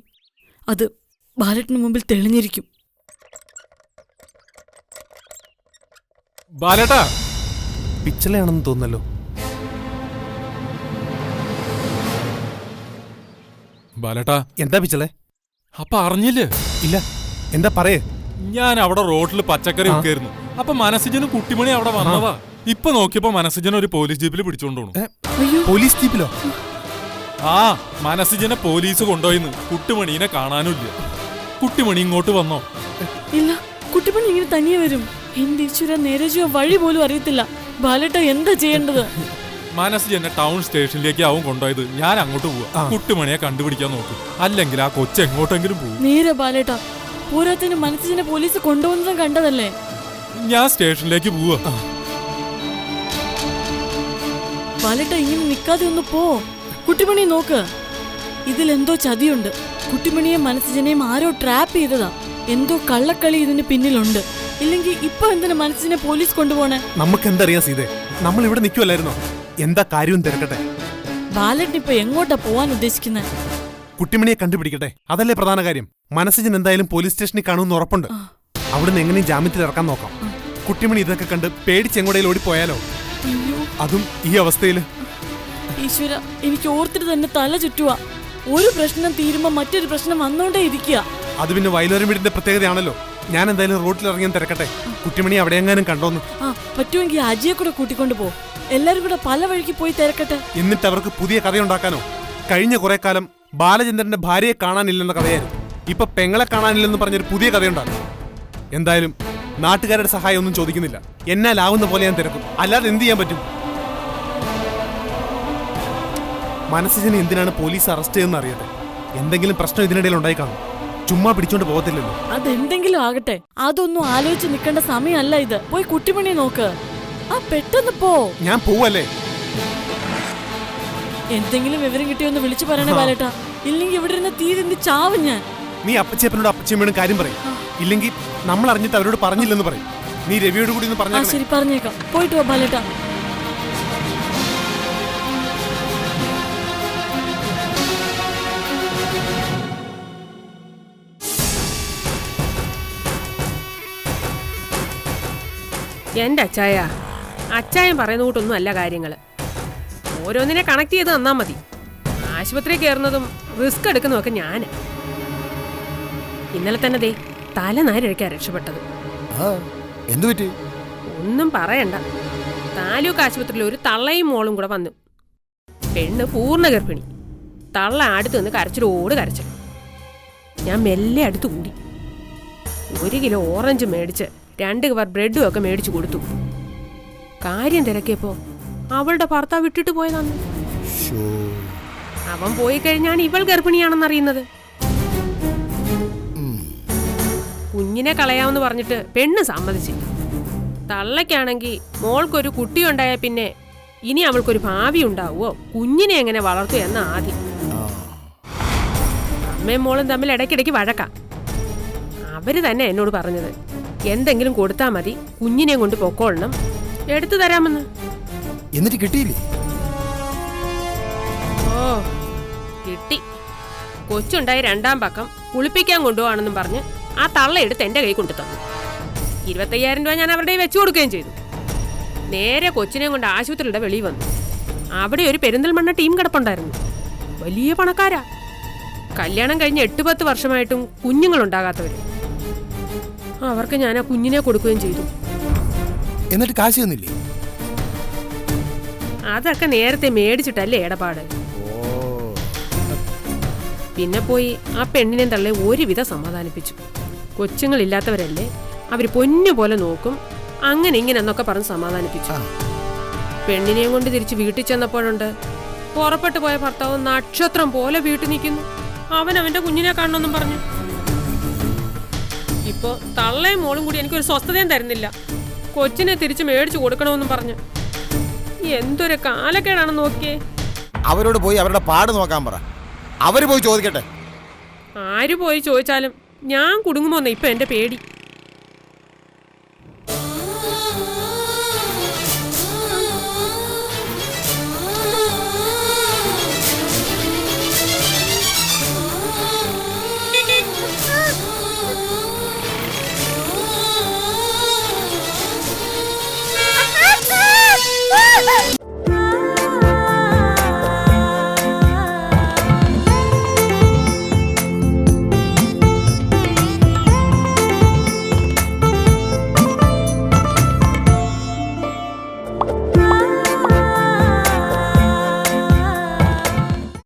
അത് ബാലേട്ടന് മുമ്പിൽ തെളിഞ്ഞിരിക്കും. ബാലേട്ടാ, പിച്ചളയാണെന്ന് തോന്നല്ലോ. ബാലേട്ടാ, എന്താ പിച്ചളെ? അപ്പൊ അറിഞ്ഞില്ലേ? ഇല്ല, എന്താ പറയേ? ഞാൻ അവിടെ റോഡിൽ പച്ചക്കറി വെക്കായിരുന്നു. അപ്പൊ മനസ്സിജനും കുട്ടിമണി അവിടെ വന്നതാ. ഇപ്പൊ നോക്കിയപ്പോ മനസ്സിജന ഒരു പോലീസ് ജീപ്പിൽ പിടിച്ചോണ്ടോണു. പോലീസ് ജീപ്പിലോ? ആ, മനസ്സിജനെ പോലീസ് കൊണ്ടുപോയിന്ന്. കുട്ടിമണീനെ കാണാനുമില്ല. കുട്ടിമണി ഇങ്ങോട്ട് വന്നോ? ഇല്ല, കുട്ടിമണി ഇങ്ങനെ തനിയെ വരും. എന്റെ ഈശ്വര, നേരെ വഴി പോലും അറിയത്തില്ല. ബാലേട്ട, എന്താ ചെയ്യേണ്ടത്? മനസ്സിജനെ ടൗൺ സ്റ്റേഷനിലേക്ക് ആവും കൊണ്ടുപോയത്. ഞാൻ അങ്ങോട്ട് പോവാ. കുട്ടിമണിയെ കണ്ടുപിടിക്കാൻ നോക്കും. അല്ലെങ്കിൽ ആ കൊച്ചു എങ്ങോട്ടെങ്കിലും പോകും. നേരെ ബാലേട്ട, പൂരത്തിന് മനസ്സിനെ പോലീസ് കൊണ്ടുവന്നതും കണ്ടതല്ലേ? ഞാൻ സ്റ്റേഷനിലേക്ക് പോവാ. ബാലേട്ട, ഇങ്ങനെ നിക്കാതെ ഒന്ന് പോ. കുട്ടിമണി നോക്ക്, ഇതിലെന്തോ ചതിയുണ്ട്. കുട്ടിമണിയെ മനസ്സിനെയും ആരോ ട്രാപ്പ് ചെയ്തതാ. എന്തോ കള്ളക്കളി ഇതിന് പിന്നിലുണ്ട്. ഇല്ലെങ്കിൽ ഇപ്പൊ എന്തിനാ മനസ്സിനെ പോലീസ് കൊണ്ടുപോണേ? നമുക്ക് എന്തറിയാം സീതേ? നമ്മൾ ഇവിടെ നിൽക്കുമല്ലായിരുന്നോ? എന്താ കാര്യം തിരക്കട്ടെ. ബാലേട്ടൻ ഇപ്പൊ എങ്ങോട്ടാ പോവാൻ ഉദ്ദേശിക്കുന്നത്? കുട്ടിമണിയെ കണ്ടുപിടിക്കട്ടെ, അതല്ലേ പ്രധാന കാര്യം. മനസ്സിജൻ എന്തായാലും പോലീസ് സ്റ്റേഷനിൽ കാണുമെന്ന് ഉറപ്പുണ്ട്. അവിടുന്ന് എങ്ങനെയും ജാമ്യത്തിൽ ഇറക്കാൻ നോക്കാം. കുട്ടിമണി ഇതൊക്കെ കണ്ട് പേടിച്ചെങ്ങോടേലും ഓടിപ്പോയാലോ? അതും ഈ അവസ്ഥയില്. ഈശ്വര, എനിക്ക് ഓർത്തിട്ട് തന്നെ തല ചുറ്റുക. ഒരു പ്രശ്നം തീരുമ്പോ മറ്റൊരു പ്രശ്നം വന്നോണ്ടേ ഇരിക്കുക. അത് പിന്നെ വയലോരം വീടിന്റെ പ്രത്യേകതയാണല്ലോ. ഞാൻ എന്തായാലും റോഡിൽ ഇറങ്ങിയാൻ തിരക്കട്ടെ. കുട്ടിമണി അവിടെ എങ്ങാനും കണ്ടോന്ന്. പറ്റുമെങ്കിൽ അജിയെ കൂടെ കൂട്ടിക്കൊണ്ടു പോ. എല്ലാരും കൂടെ പല വഴിക്ക് പോയി തിരക്കട്ടെ. എന്നിട്ട് അവർക്ക് പുതിയ കഥയുണ്ടാക്കാനോ? കഴിഞ്ഞ കുറെ കാലം ബാലചന്ദ്രന്റെ ഭാര്യയെ കാണാനില്ലെന്ന കഥയായിരുന്നു. ഇപ്പൊ പെങ്ങളെ കാണാനില്ലെന്ന് പറഞ്ഞൊരു പുതിയ കഥയുണ്ടാകും. എന്തായാലും നാട്ടുകാരുടെ സഹായം ഒന്നും ചോദിക്കുന്നില്ല. എന്നാലാവുന്ന പോലെ ഞാൻ തിരക്കും. അല്ലാതെ എന്ത് ചെയ്യാൻ പറ്റും? മനസ്സിന് എന്തിനാണ് പോലീസ് അറസ്റ്റ് ചെയ്യുന്ന അറിയട്ടെ. എന്തെങ്കിലും പ്രശ്നം ഇതിനിടയിൽ ഉണ്ടായി കാണും. ചുമ്മാ പിടിച്ചോണ്ട് പോകത്തില്ലല്ലോ. അതെന്തെങ്കിലും ആകട്ടെ, അതൊന്നും ആലോചിച്ച് നിൽക്കേണ്ട സമയമല്ല ഇത്. പോയി കുട്ടിമണി നോക്ക്. പെട്ടെന്ന് പോ. ഞാൻ പോവല്ലേ? എന്തെങ്കിലും വിവരം കിട്ടിയൊന്ന് വിളിച്ചു പറയണേ ബാലേട്ടാ. ഇല്ലെങ്കിൽ ഇവിടെ ഇരുന്ന് തീരുന്ന് ചാവും ഞാൻ. നീ അപ്പച്ചേപ്പനോട് അപ്പച്ചമ്മയോടും കാര്യം പറയും. ഇല്ലെങ്കിൽ നമ്മൾ അറിഞ്ഞിട്ട് അവരോട് പറഞ്ഞില്ലെന്ന് പറയും. നീ രവിയോട് കൂടി ഒന്ന് പറഞ്ഞേക്കാം. ശരി, പറഞ്ഞേക്കാം. പോയിട്ട് വാ ബാലേട്ടാ. എന്റെ അച്ചായൻ പറയുന്ന കൂട്ടൊന്നും അല്ല കാര്യങ്ങൾ. ഓരോന്നിനെ കണക്ട് ചെയ്ത് തന്നാ മതി. ആശുപത്രി കയറുന്നതും റിസ്ക് എടുക്കുന്നതൊക്കെ ഞാന്. ഇന്നലെ തന്നെ ദേ തലനാരിഴയ്ക്കാ രക്ഷപ്പെട്ടത്. എന്തു പറ്റി? ഒന്നും പറയണ്ട. താലൂക്ക് ആശുപത്രിയിൽ ഒരു തള്ളയും മോളും കൂടെ വന്നു. പെണ്ണ് പൂർണ്ണ ഗർഭിണി. തള്ള അടുത്ത് നിന്ന് കരച്ചിലോട് കരച്ചിൽ. ഞാൻ മെല്ലെ അടുത്ത് കൂടി 1 കിലോ ഓറഞ്ച് മേടിച്ച് 2 കവർ ബ്രെഡും ഒക്കെ മേടിച്ചു കൊടുത്തു. കാര്യം തിരക്കിയപ്പോ അവളുടെ ഭർത്താവ് വിട്ടിട്ട് പോയതാണ്. അവൻ പോയി കഴിഞ്ഞാണ് ഇവൾ ഗർഭിണിയാണെന്നറിയുന്നത്. കുഞ്ഞിനെ കളയാമെന്ന് പറഞ്ഞിട്ട് പെണ്ണ് സമ്മതിച്ചില്ല. തള്ളയ്ക്കാണെങ്കിൽ മോൾക്കൊരു കുട്ടിയുണ്ടായ പിന്നെ ഇനി അവൾക്കൊരു ഭാവി ഉണ്ടാവുമോ, കുഞ്ഞിനെ എങ്ങനെ വളർത്തുക എന്ന ആദ്യം. അമ്മയും മോളും തമ്മിൽ ഇടയ്ക്കിടയ്ക്ക് വഴക്കാം. അവര് തന്നെ എന്നോട് പറഞ്ഞത് എന്തെങ്കിലും കൊടുത്താൽ മതി, കുഞ്ഞിനെ കൊണ്ട് പൊക്കോളണം, എടുത്തു തരാമെന്ന്. എന്നിട്ട് കിട്ടിയില്ലേ? ഓ കിട്ടി. കൊച്ചുണ്ടായി 2ാം പക്കം കുളിപ്പിക്കാൻ കൊണ്ടുപോവാണെന്നും പറഞ്ഞ് ആ തള്ള എടുത്ത് എന്റെ കൈ കൊണ്ടു തന്നു. 25,000 രൂപ ഞാൻ അവരുടെ വെച്ചു കൊടുക്കുകയും ചെയ്തു. നേരെ കൊച്ചിനെ കൊണ്ട് ആശുപത്രിയുടെ വെളിയിൽ വന്നു. അവിടെ ഒരു പെരിന്തൽമണ്ണ ടീം കിടപ്പുണ്ടായിരുന്നു. വലിയ പണക്കാരാ. കല്യാണം കഴിഞ്ഞ് 8-10 വർഷമായിട്ടും കുഞ്ഞുങ്ങളുണ്ടാകാത്തവര്. അവർക്ക് ഞാൻ ആ കുഞ്ഞിനെ കൊടുക്കുകയും ചെയ്തു. എന്നിട്ട് കാശ് തന്നില്ലേ? അതൊക്കെ നേരത്തെ മേടിച്ചിട്ടല്ലേ ഇടപാട്. പിന്നെ പോയി ആ പെണ്ണിനെ തള്ളെ ഒരുവിധം സമാധാനിപ്പിച്ചു. കൊച്ചുങ്ങളില്ലാത്തവരല്ലേ, അവര് പൊന്നുപോലെ നോക്കും, അങ്ങനെ ഇങ്ങനെ എന്നൊക്കെ പറഞ്ഞ് സമാധാനിപ്പിച്ചു. പെണ്ണിനെയും കൊണ്ട് തിരിച്ച് വീട്ടിൽ ചെന്നപ്പോഴുണ്ട് പുറപ്പെട്ടു പോയ ഭർത്താവ് നക്ഷത്രം പോലെ വീട്ടിൽ നിൽക്കുന്നു. അവന്റെ കുഞ്ഞിനെ കാണണമെന്നും പറഞ്ഞു. ഇപ്പോ തള്ളയും മോളും കൂടി എനിക്കൊരു സ്വസ്ഥതയും തരുന്നില്ല. കൊച്ചിനെ തിരിച്ച് മേടിച്ചു കൊടുക്കണമെന്നും പറഞ്ഞു. എന്തൊരു കാലക്കേടാണെന്ന് നോക്കിയേ. അവരോട് പോയി അവരുടെ പാട് നോക്കാൻ പറ. അവര് പോയി ചോദിക്കട്ടെ. ആര് പോയി ചോദിച്ചാലും ഞാൻ കുടുങ്ങുമോന്നേ ഇപ്പൊ എന്റെ പേടി.